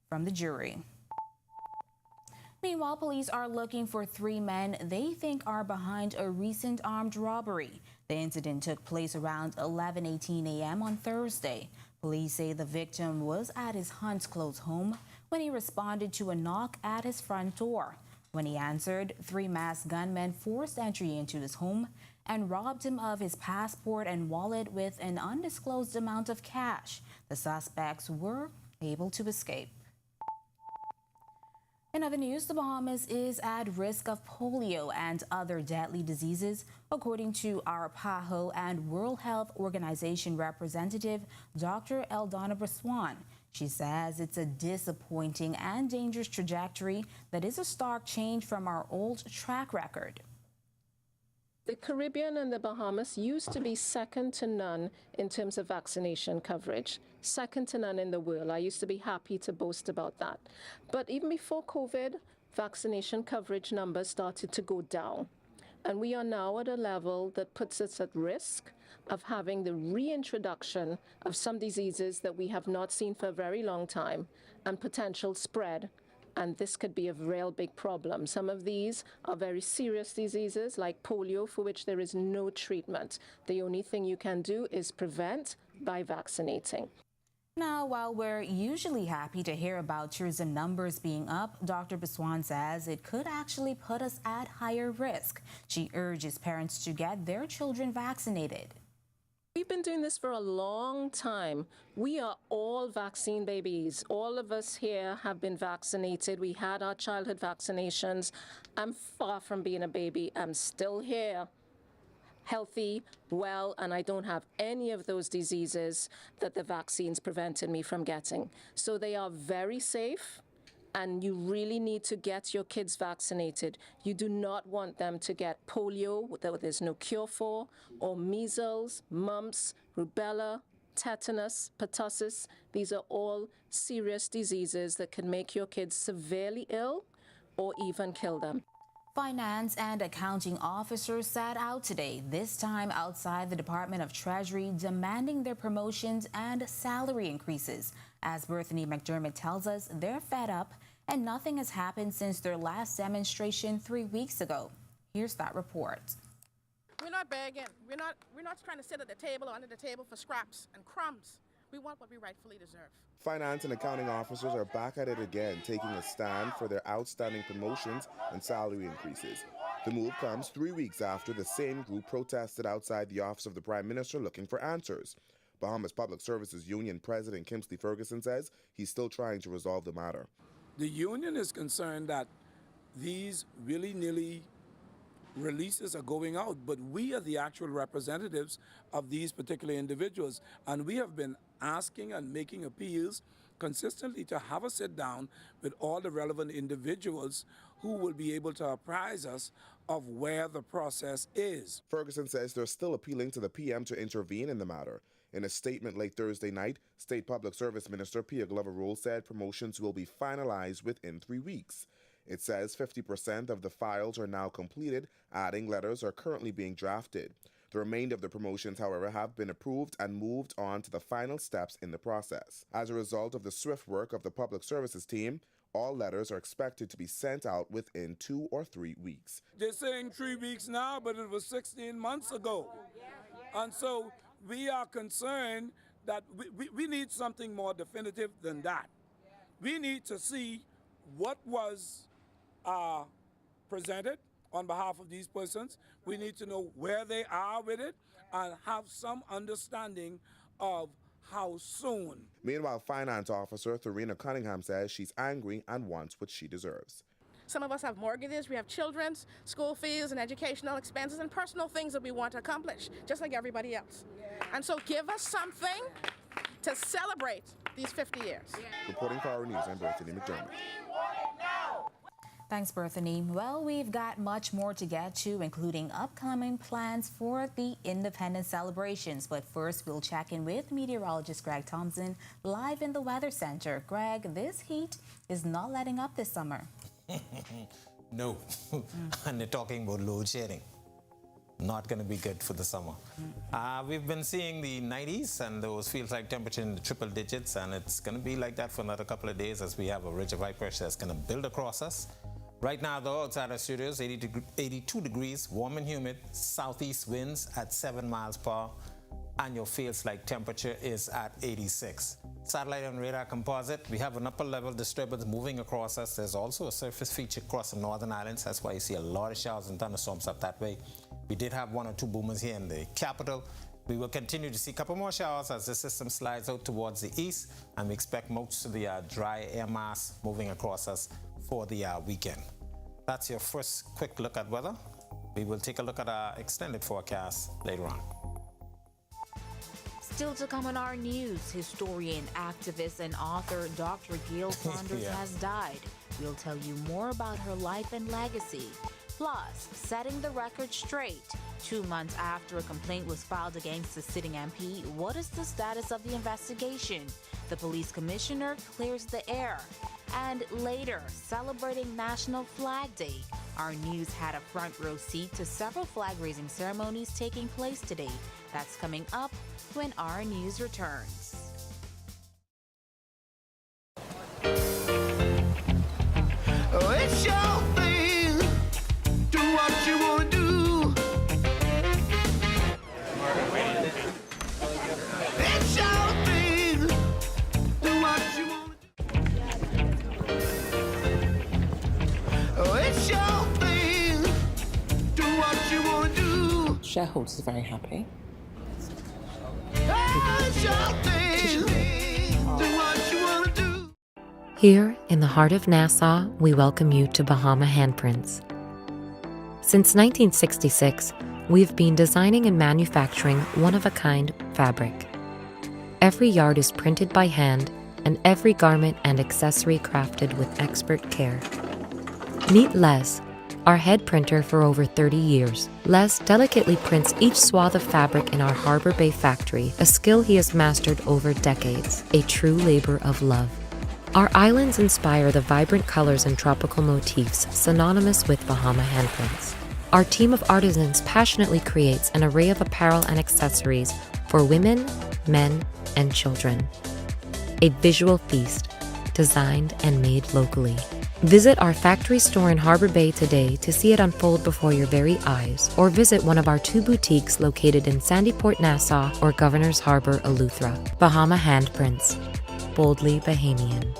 Speaker 3: from the jury. Meanwhile, police are looking for 3 men they think are behind a recent armed robbery. The incident took place around 11:18 a.m. on Thursday. Police say the victim was at his Hunts Close home when he responded to a knock at his front door. When he answered, 3 masked gunmen forced entry into his home and robbed him of his passport and wallet with an undisclosed amount of cash. The suspects were able to escape. In other news, the Bahamas is at risk of polio and other deadly diseases, according to our PAHO and World Health Organization representative, Dr. Eldana Braswan. She says it's a disappointing and dangerous trajectory that is a stark change from our old track record.
Speaker 6: The Caribbean and the Bahamas used to be second to none in terms of vaccination coverage. Second to none in the world. I used to be happy to boast about that. But even before COVID, vaccination coverage numbers started to go down. And we are now at a level that puts us at risk of having the reintroduction of some diseases that we have not seen for a very long time and potential spread. And this could be a real big problem. Some of these are very serious diseases like polio, for which there is no treatment. The only thing you can do is prevent by vaccinating.
Speaker 3: Now, while we're usually happy to hear about tourism numbers being up, Dr. Baswan says it could actually put us at higher risk. She urges parents to get their children vaccinated.
Speaker 6: We've been doing this for a long time. We are all vaccine babies. All of us here have been vaccinated. We had our childhood vaccinations. I'm far from being a baby. I'm still here, healthy, well, and I don't have any of those diseases that the vaccines prevented me from getting. So they are very safe. And you really need to get your kids vaccinated. You do not want them to get polio that there's no cure for, or measles, mumps, rubella, tetanus, pertussis. These are all serious diseases that can make your kids severely ill or even kill them.
Speaker 3: Finance and accounting officers sat out today, this time outside the Department of Treasury, demanding their promotions and salary increases. As Berthany McDermott tells us, they're fed up and nothing has happened since their last demonstration 3 weeks ago. Here's that report.
Speaker 7: We're not begging. We're not trying to sit at the table or under the table for scraps and crumbs. We want what we rightfully deserve.
Speaker 8: Finance and accounting officers are back at it again, taking a stand for their outstanding promotions and salary increases. The move comes 3 weeks after the same group protested outside the office of the Prime Minister looking for answers. Bahamas Public Services Union President Kingsley Ferguson says he's still trying to resolve the matter.
Speaker 13: The union is concerned that these willy-nilly releases are going out, but we are the actual representatives of these particular individuals, and we have been asking and making appeals consistently to have a sit down with all the relevant individuals who will be able to apprise us of where the process is.
Speaker 8: Ferguson says they're still appealing to the PM to intervene in the matter. In a statement late Thursday night, State Public Service Minister Pia Glover-Rule said promotions will be finalized within 3 weeks. It says 50% of the files are now completed, adding letters are currently being drafted. The remainder of the promotions, however, have been approved and moved on to the final steps in the process. As a result of the swift work of the Public Services team, All letters are expected to be sent out within 2 or 3 weeks.
Speaker 13: They're saying 3 weeks now, but it was 16 months ago. And so we are concerned that we need something more definitive than that. We need to see what was presented on behalf of these persons. We need to know where they are with it and have some understanding of how soon.
Speaker 8: Meanwhile, Finance Officer Therina Cunningham says she's angry and wants what she deserves.
Speaker 7: Some of us have mortgages, we have children's school fees and educational expenses and personal things that we want to accomplish, just like everybody else. And so give us something to celebrate these 50 years.
Speaker 8: Reporting for Our News, I'm Berthany McDermott.
Speaker 3: Thanks, Berthany. Well, we've got much more to get to, including upcoming plans for the Independence celebrations. But first, we'll check in with meteorologist Greg Thompson live in the Weather Center. Greg, this heat is not letting up this summer.
Speaker 9: No, and they're talking about load shedding. Not going to be good for the summer. We've been seeing the 90s and those feels like temperature in the triple digits, and it's going to be like that for another couple of days as we have a ridge of high pressure that's going to build across us. Right now, though, outside our studios, 82 degrees, warm and humid, southeast winds at 7 miles per hour, and your feels like temperature is at 86. Satellite and radar composite, we have an upper level disturbance moving across us. There's also a surface feature across the northern islands. That's why you see a lot of showers and thunderstorms up that way. We did have 1 or 2 boomers here in the capital. We will continue to see a couple more showers as the system slides out towards the east, and we expect most of the dry air mass moving across us for the weekend. That's your first quick look at weather. We will take a look at our extended forecast later on.
Speaker 3: Still to come on Our News, historian, activist, and author Dr. Gail Saunders has died. We'll tell you more about her life and legacy. Plus, setting the record straight. 2 months after a complaint was filed against the sitting MP, what is the status of the investigation? The police commissioner clears the air. And later, celebrating National Flag Day, Our News had a front row seat to several flag-raising ceremonies taking place today. That's coming up when Our News returns.
Speaker 5: Oh, it's your thing. Do what you want to do. It's your thing. Do what you want to do. Oh, it's your thing. Do what you want to do.
Speaker 11: Shareholders are very happy.
Speaker 5: Oh, it's your thing. Do what you want to do.
Speaker 21: Here, in the heart of Nassau, we welcome you to Bahama Handprints. Since 1966, we've been designing and manufacturing one-of-a-kind fabric. Every yard is printed by hand, and every garment and accessory crafted with expert care. Meet Les, our head printer for over 30 years. Les delicately prints each swath of fabric in our Harbor Bay factory, a skill he has mastered over decades, a true labor of love. Our islands inspire the vibrant colors and tropical motifs synonymous with Bahama handprints. Our team of artisans passionately creates an array of apparel and accessories for women, men, and children. A visual feast, designed and made locally. Visit our factory store in Harbor Bay today to see it unfold before your very eyes, or visit one of our 2 boutiques located in Sandyport, Nassau, or Governor's Harbor, Eleuthera. Bahama Handprints. Boldly Bahamian.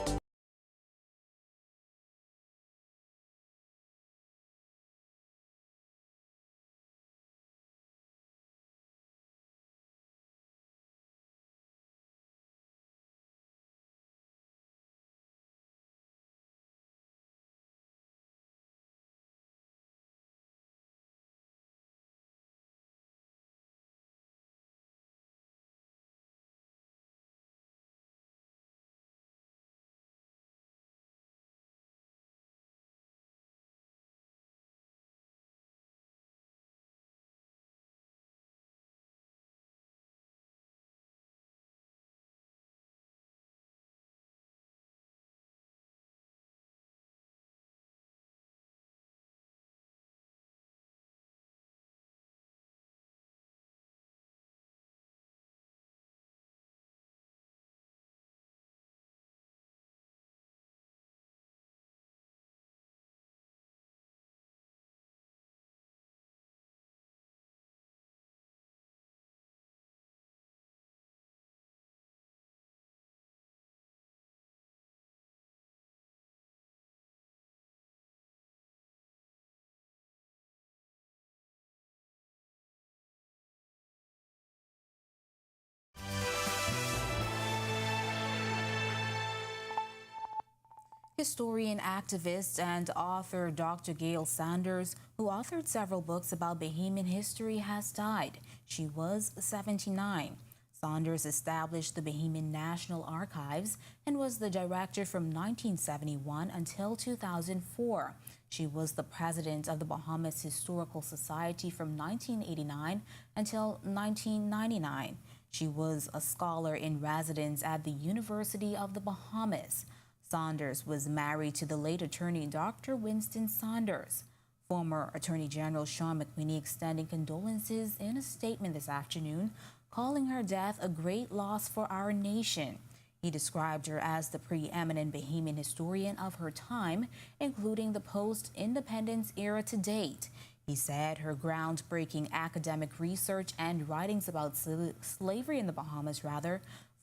Speaker 3: Historian, activist, and author Dr. Gail Saunders, who authored several books about Bahamian history, has died. She was 79. Saunders established the Bahamian National Archives and was the director from 1971 until 2004. She was the president of the Bahamas Historical Society from 1989 until 1999. She was a scholar in residence at the University of the Bahamas. Saunders was married to the late attorney Dr. Winston Saunders. Former Attorney General Sean McWhinney extending condolences in a statement this afternoon, calling her death a great loss for our nation. He described her as the preeminent Bahamian historian of her time, including the post-independence era to date. He said her groundbreaking academic research and writings about slavery in the Bahamas,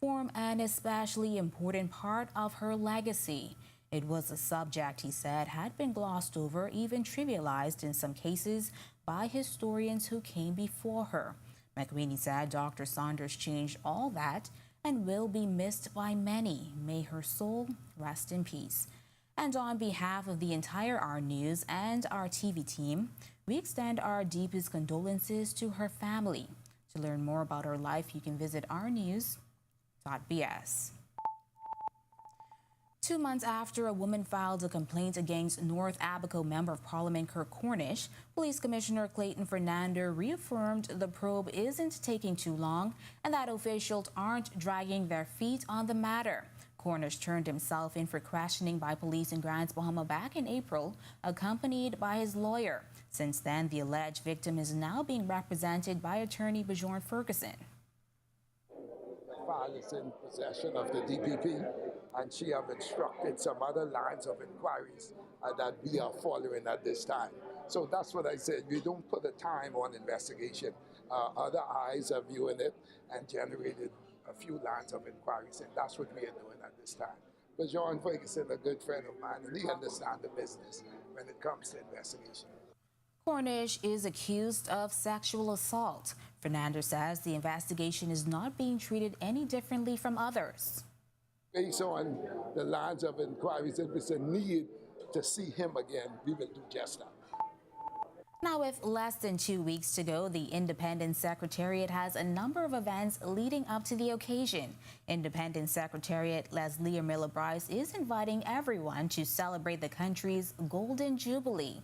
Speaker 3: form an especially important part of her legacy. It was a subject, he said, had been glossed over, even trivialized in some cases by historians who came before her. McWhinney said Dr. Saunders changed all that and will be missed by many. May her soul rest in peace. And on behalf of the entire Our News and our TV team, we extend our deepest condolences to her family. To learn more about her life, you can visit ournews.bs. 2 months after a woman filed a complaint against North Abaco Member of Parliament Kirk Cornish, Police Commissioner Clayton Fernando reaffirmed the probe isn't taking too long and that officials aren't dragging their feet on the matter. Cornish turned himself in for questioning by police in Grants Bahama back in April, accompanied by his lawyer. Since then, the alleged victim is now being represented by attorney Bjorn Ferguson.
Speaker 10: File is in possession of the DPP, and she have instructed some other lines of inquiries that we are following at this time. So that's what I said. We don't put a time on investigation. Other eyes are viewing it and generated a few lines of inquiries, and that's what we are doing at this time. But John Ferguson, a good friend of mine, and he understands the business when it comes to investigation.
Speaker 3: Cornish is accused of sexual assault. Fernando says the investigation is not being treated any differently from others.
Speaker 10: Based on the lines of inquiries, if it's a need to see him again, we will do just that.
Speaker 3: Now, with less than 2 weeks to go, the Independent Secretariat has a number of events leading up to the occasion. Independent Secretariat Leslie Miller Bryce is inviting everyone to celebrate the country's Golden Jubilee.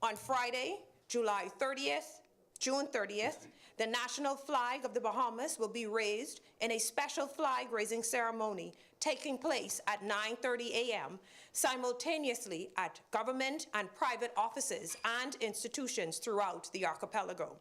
Speaker 12: On Friday, July 30th, June 30th, the national flag of the Bahamas will be raised in a special flag raising ceremony taking place at 9:30 a.m. simultaneously at government and private offices and institutions throughout the archipelago.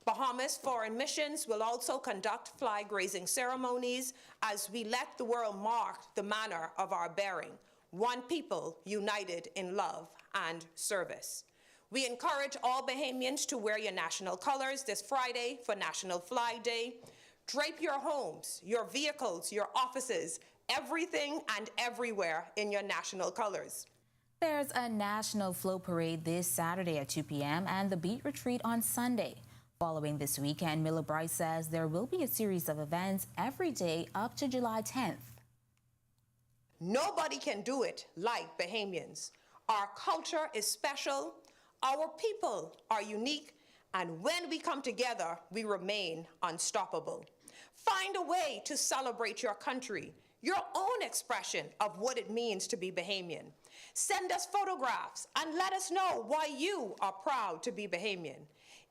Speaker 12: Bahamas Foreign Missions will also conduct flag raising ceremonies as we let the world mark the manner of our bearing, one people united in love and service. We encourage all Bahamians to wear your national colors this Friday for National Flag Day. Drape your homes, your vehicles, your offices, everything and everywhere in your national colors.
Speaker 3: There's a national float parade this Saturday at 2 p.m. and the beat retreat on Sunday. Following this weekend, Miller Bryce says there will be a series of events every day up to July 10th.
Speaker 12: Nobody can do it like Bahamians. Our culture is special. Our people are unique, and when we come together, we remain unstoppable. Find a way to celebrate your country, your own expression of what it means to be Bahamian. Send us photographs and let us know why you are proud to be Bahamian.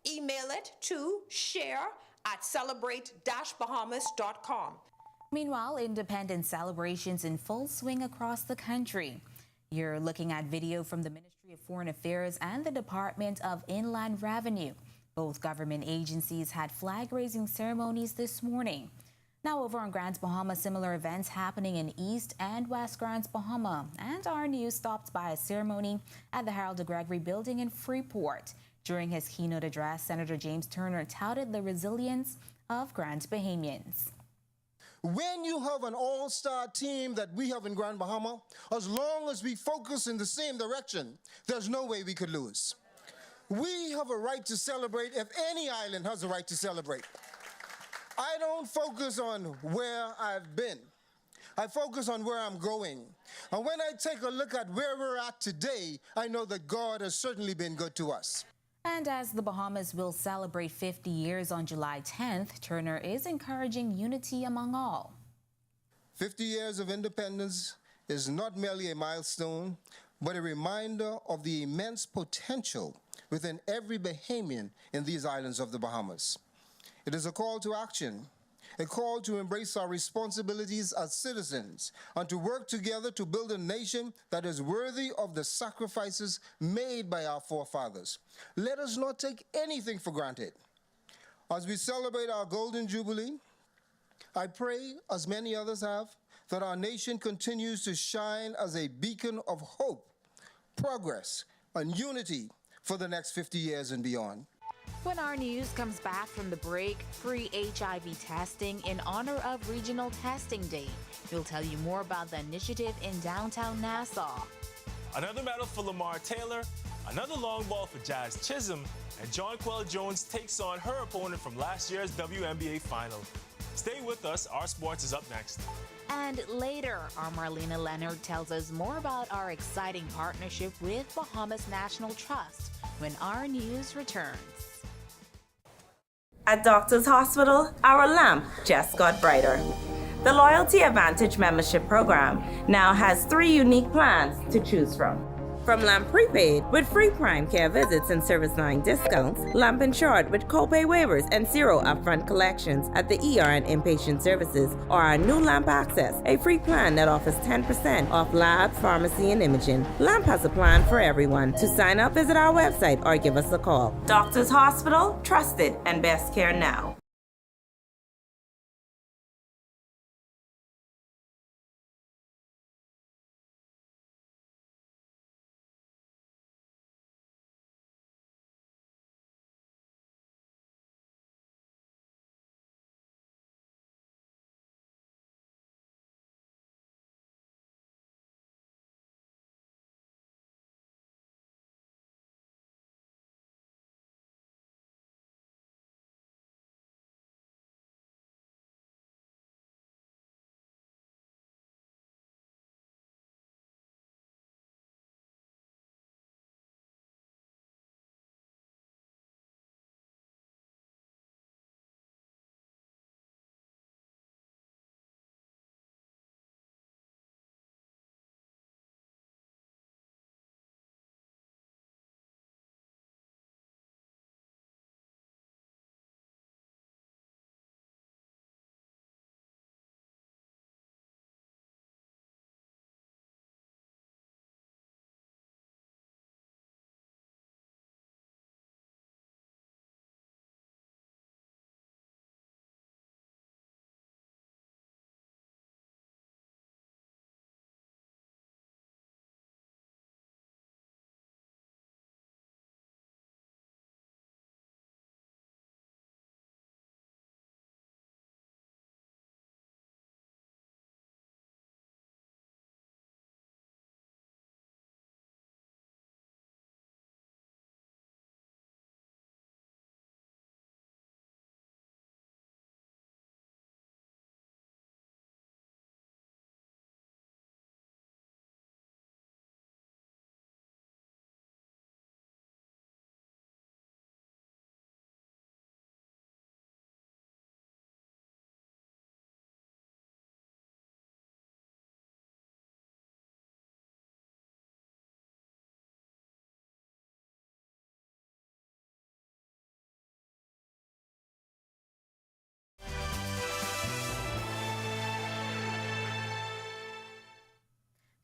Speaker 12: Email it to share@celebrate-bahamas.com.
Speaker 3: Meanwhile, independent celebrations in full swing across the country. You're looking at video from the Ministry of Foreign Affairs and the Department of Inland Revenue. Both government agencies had flag-raising ceremonies this morning. Now over on Grants Bahama, similar events happening in East and West Grants Bahama. And Our News stopped by a ceremony at the Harold de Gregory Building in Freeport. During his keynote address, Senator James Turner touted the resilience of Grants Bahamians.
Speaker 14: When you have an all-star team that we have in Grand Bahama, as long as we focus in the same direction, there's no way we could lose. We have a right to celebrate if any island has a right to celebrate. I don't focus on where I've been. I focus on where I'm going. And when I take a look at where we're at today, I know that God has certainly been good to us.
Speaker 3: And as the Bahamas will celebrate 50 years on July 10th, Turner is encouraging unity among all.
Speaker 14: 50 years of independence is not merely a milestone, but a reminder of the immense potential within every Bahamian in these islands of the Bahamas. It is a call to action, a call to embrace our responsibilities as citizens and to work together to build a nation that is worthy of the sacrifices made by our forefathers. Let us not take anything for granted. As we celebrate our Golden Jubilee, I pray, as many others have, that our nation continues to shine as a beacon of hope, progress, and unity for the next 50 years and beyond.
Speaker 3: When our news comes back from the break, free HIV testing in honor of Regional Testing Day. We'll tell you more about the initiative in downtown Nassau.
Speaker 15: Another medal for Lamar Taylor, another long ball for Jazz Chisholm, and Jonquel Jones takes on her opponent from last year's WNBA final. Stay with us, Our Sports is up next.
Speaker 3: And later, our Marlena Leonard tells us more about our exciting partnership with Bahamas National Trust when Our News returns.
Speaker 16: At Doctors Hospital, our lamp just got brighter. The Loyalty Advantage membership program now has 3 unique plans to choose from. From Lamp Prepaid with free prime care visits and service line discounts, Lamp Insured with copay waivers and 0 upfront collections at the ER and inpatient services, or our new Lamp Access, a free plan that offers 10% off lab, pharmacy, and imaging. Lamp has a plan for everyone. To sign up, visit our website or give us a call. Doctors Hospital, trusted and best care now.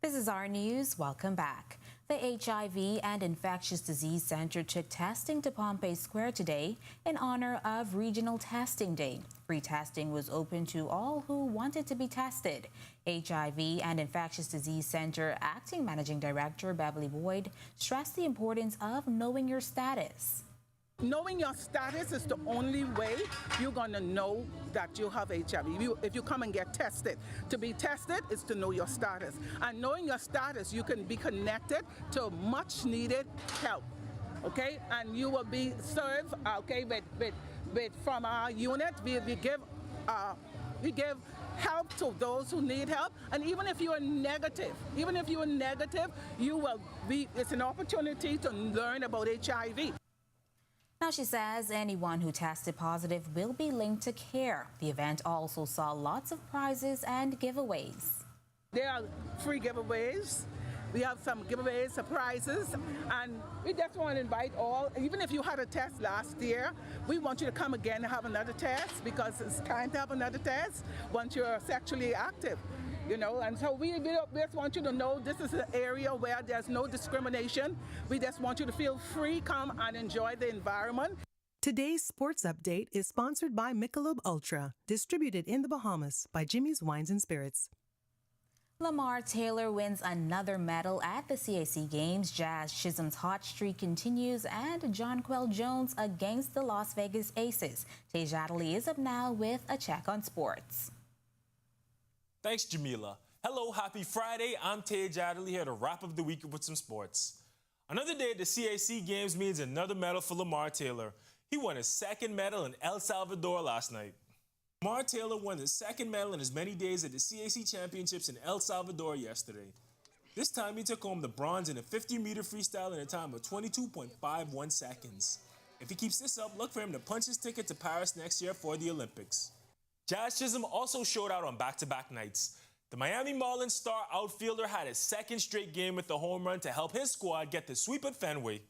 Speaker 3: This is Our News. Welcome back. The HIV and Infectious Disease Center took testing to Pompey Square today in honor of Regional Testing Day. Free testing was open to all who wanted to be tested. HIV and Infectious Disease Center Acting Managing Director Beverly Boyd stressed the importance of knowing your status.
Speaker 7: Knowing your status is the only way you're going to know that you have HIV. If you come and get tested. To be tested is to know your status. And knowing your status, you can be connected to much needed help. Okay? And you will be served, okay, from our unit. We give
Speaker 24: We give help to those who need help. And even if you are negative, it's an opportunity to learn about HIV.
Speaker 3: Now, she says anyone who tested positive will be linked to care. The event also saw lots of prizes and giveaways.
Speaker 24: There are free giveaways. We have some giveaways, surprises, and we just want to invite all, even if you had a test last year, we want you to come again and have another test, because it's time to have another test once you're sexually active. And so we just want you to know this is an area where there's no discrimination. We just want you to feel free, come and enjoy the environment.
Speaker 17: Today's sports update is sponsored by Michelob Ultra, distributed in the Bahamas by Jimmy's Wines and Spirits.
Speaker 3: Lamar Taylor wins another medal at the CAC Games. Jazz Chisholm's hot streak continues, and Jonquel Jones against the Las Vegas Aces. Tej Adderley is up now with a check on sports.
Speaker 15: Thanks, Jamila. Hello, happy Friday. I'm Tej Adderley here to wrap up the week with some sports. Another day at the CAC Games means another medal for Lamar Taylor. He won his second medal in El Salvador last night. Lamar Taylor won his second medal in as many days at the CAC Championships in El Salvador yesterday. This time he took home the bronze in a 50-meter freestyle in a time of 22.51 seconds. If he keeps this up, look for him to punch his ticket to Paris next year for the Olympics. Jazz Chisholm also showed out on back-to-back nights. The Miami Marlins star outfielder had his second straight game with a home run to help his squad get the sweep at Fenway.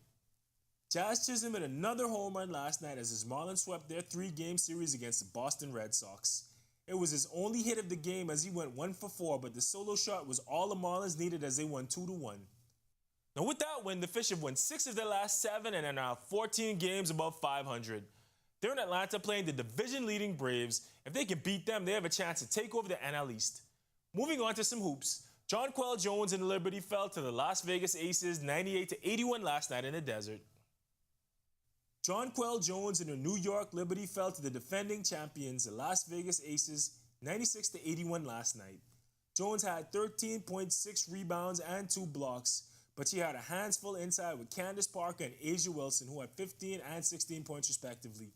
Speaker 15: Jazz Chisholm hit another home run last night as his Marlins swept their 3-game series against the Boston Red Sox. It was his only hit of the game as he went 1 for 4, but the solo shot was all the Marlins needed as they won 2-1. Now with that win, the Fish have won 6 of their last 7 and are now 14 games above 500. They're in Atlanta playing the division-leading Braves. If they can beat them, they have a chance to take over the NL East. Moving on to some hoops, Jonquel Jones and the Liberty fell to the Las Vegas Aces 98-81 last night in the desert. Jonquel Jones and the New York Liberty fell to the defending champions, the Las Vegas Aces, 96-81 last night. Jones had 13.6 rebounds and 2 blocks, but she had a hands full inside with Candace Parker and Asia Wilson, who had 15 and 16 points respectively.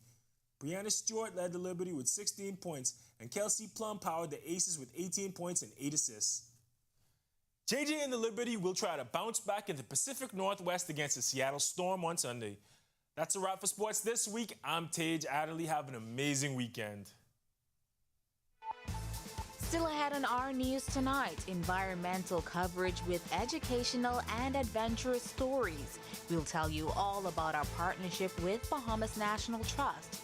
Speaker 15: Brianna Stewart led the Liberty with 16 points, and Kelsey Plum powered the Aces with 18 points and 8 assists. JJ and the Liberty will try to bounce back in the Pacific Northwest against the Seattle Storm on Sunday. That's a wrap for sports this week. I'm Tej Adderley. Have an amazing weekend.
Speaker 3: Still ahead on Our News tonight, environmental coverage with educational and adventurous stories. We'll tell you all about our partnership with Bahamas National Trust.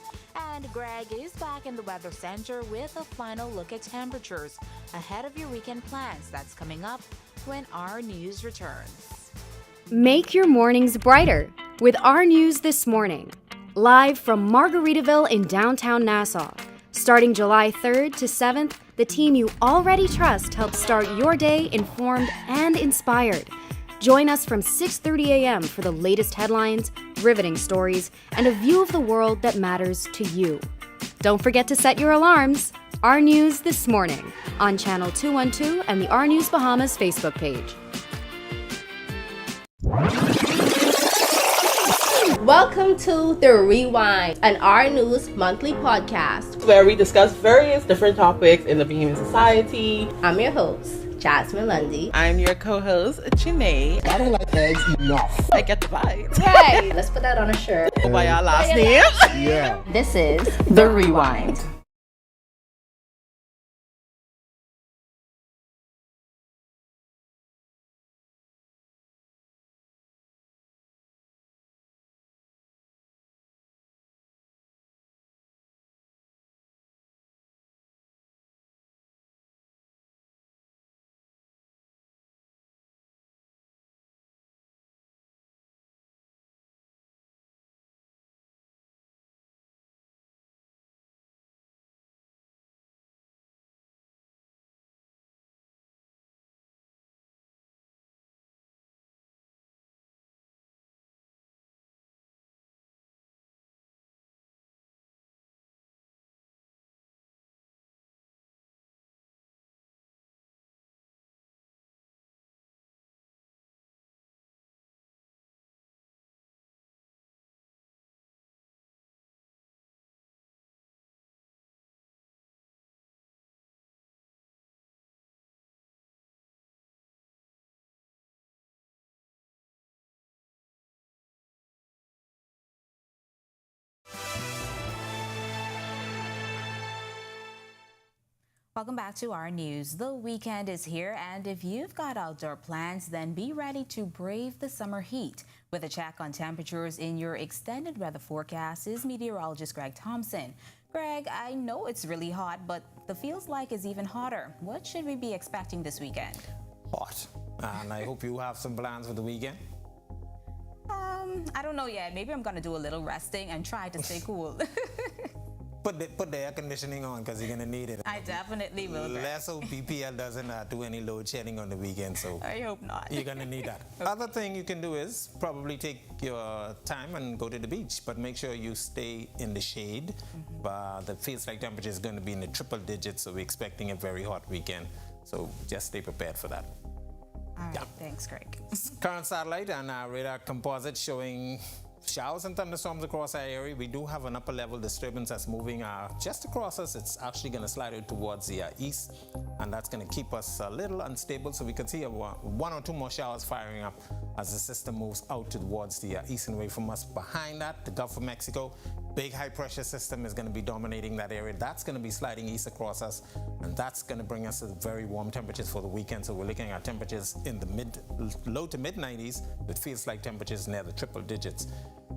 Speaker 3: And Greg is back in the Weather Center with a final look at temperatures ahead of your weekend plans. That's coming up when Our News returns.
Speaker 18: Make your mornings brighter with Our News This Morning. Live from Margaritaville in downtown Nassau. Starting July 3rd to 7th, the team you already trust helps start your day informed and inspired. Join us from 6:30 a.m. for the latest headlines, riveting stories, and a view of the world that matters to you. Don't forget to set your alarms. Our News This Morning on Channel 212 and the Our News Bahamas Facebook page.
Speaker 11: Welcome to The Rewind, an Our News monthly podcast where we discuss various different topics in the Bahamian society. I'm your host, Jasmine Lundy.
Speaker 19: I'm your co-host, Janae.
Speaker 20: I don't like eggs enough.
Speaker 19: I get the vibe.
Speaker 11: Right, let's put that on a shirt.
Speaker 19: Go by our last name.
Speaker 20: Yeah.
Speaker 11: This is The Rewind.
Speaker 3: Welcome back to our news. The weekend is here, and if you've got outdoor plans, then be ready to brave the summer heat. With a check on temperatures in your extended weather forecast is meteorologist Greg Thompson. Greg, I know it's really hot, but the feels like it's even hotter. What should we be expecting this weekend?
Speaker 9: Hot. And I hope you have some plans for the weekend.
Speaker 3: I don't know yet. Maybe I'm going to do a little resting and try to stay cool.
Speaker 9: Put the air conditioning on because you're going to need it.
Speaker 3: I definitely will.
Speaker 9: Let's hope BPL doesn't do any load shedding on the weekend. So
Speaker 3: I hope not.
Speaker 9: You're going to need that. Okay. Other thing you can do is probably take your time and go to the beach, but make sure you stay in the shade. The feels like temperature is going to be in the triple digits, so we're expecting a very hot weekend. So just stay prepared for that.
Speaker 3: All right, thanks, Greg.
Speaker 9: Current satellite and radar composite showing showers and thunderstorms across our area. We do have an upper level disturbance that's moving just across us. It's actually going to slide out towards the east, and that's going to keep us a little unstable. So we could see one or two more showers firing up as the system moves out towards the east and away from us. Behind that, the Gulf of Mexico, big high pressure system is going to be dominating that area. That's going to be sliding east across us, and that's going to bring us to very warm temperatures for the weekend. So we're looking at temperatures in the low to mid 90s. It feels like temperatures near the triple digits.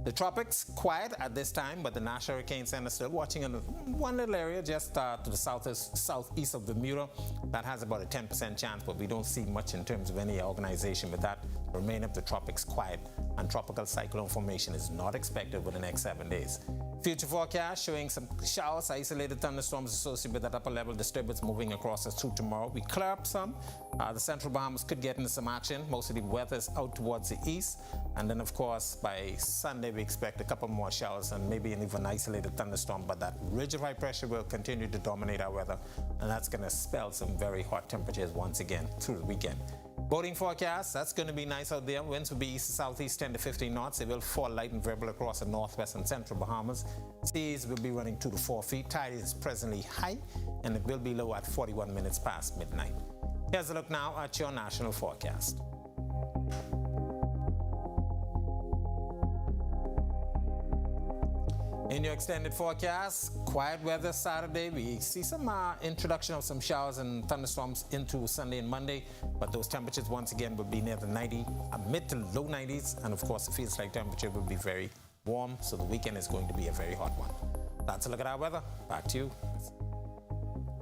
Speaker 9: The tropics quiet at this time, but the National Hurricane Center still watching in one little area just to the southeast of Bermuda. That has about a 10% chance, but we don't see much in terms of any organization with that. The remainder of the tropics quiet, and tropical cyclone formation is not expected for the next 7 days. Future forecast showing some showers, isolated thunderstorms associated with that upper level disturbance moving across us through tomorrow. We clear up some. The central Bahamas could get into some action. Most of the weather is out towards the east. And then, of course, by Sunday, we expect a couple more showers and maybe an even isolated thunderstorm. But that ridge of high pressure will continue to dominate our weather. And that's going to spell some very hot temperatures once again through the weekend. Boating forecast, that's going to be nice out there. Winds will be east to southeast 10 to 15 knots. They will fall light and variable across the northwest and central Bahamas. Seas will be running 2 to 4 feet. Tide is presently high, and it will be low at 41 minutes past midnight. Here's a look now at your national forecast. In your extended forecast, quiet weather Saturday. We see some introduction of some showers and thunderstorms into Sunday and Monday, but those temperatures once again will be near the mid to low 90s, and of course it feels like temperature will be very warm, so the weekend is going to be a very hot one. That's a look at our weather. Back to you.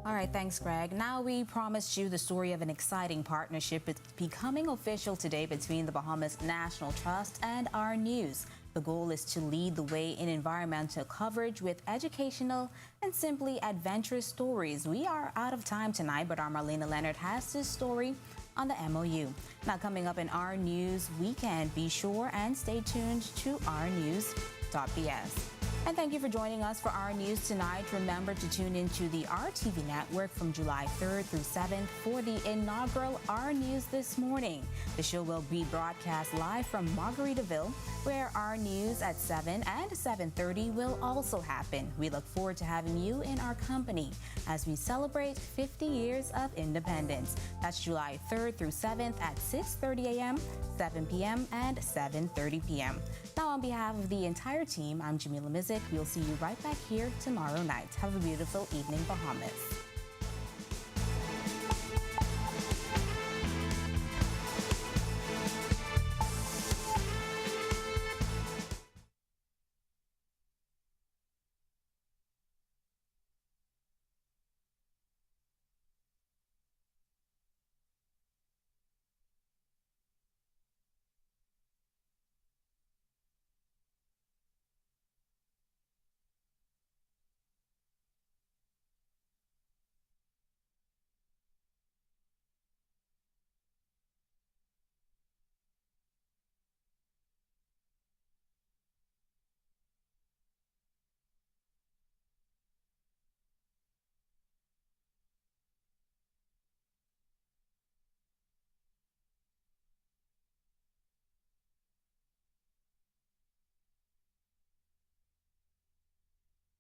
Speaker 3: All right, thanks, Greg. Now, we promised you the story of an exciting partnership becoming official today between the Bahamas National Trust and Our News. The goal is to lead the way in environmental coverage with educational and simply adventurous stories. We are out of time tonight, but our Marlena Leonard has this story on the MOU. Now, coming up in Our News Weekend, be sure and stay tuned to ournews.bs. And thank you for joining us for Our News tonight. Remember to tune into the RTV network from July 3rd through 7th for the inaugural Our News This Morning. The show will be broadcast live from Margaritaville, where Our News at 7 and 7:30 will also happen. We look forward to having you in our company as we celebrate 50 years of independence. That's July 3rd through 7th at 6:30 a.m., 7 p.m., and 7:30 p.m. Now, on behalf of the entire team, I'm Jamila Mizik. We'll see you right back here tomorrow night. Have a beautiful evening, Bahamas.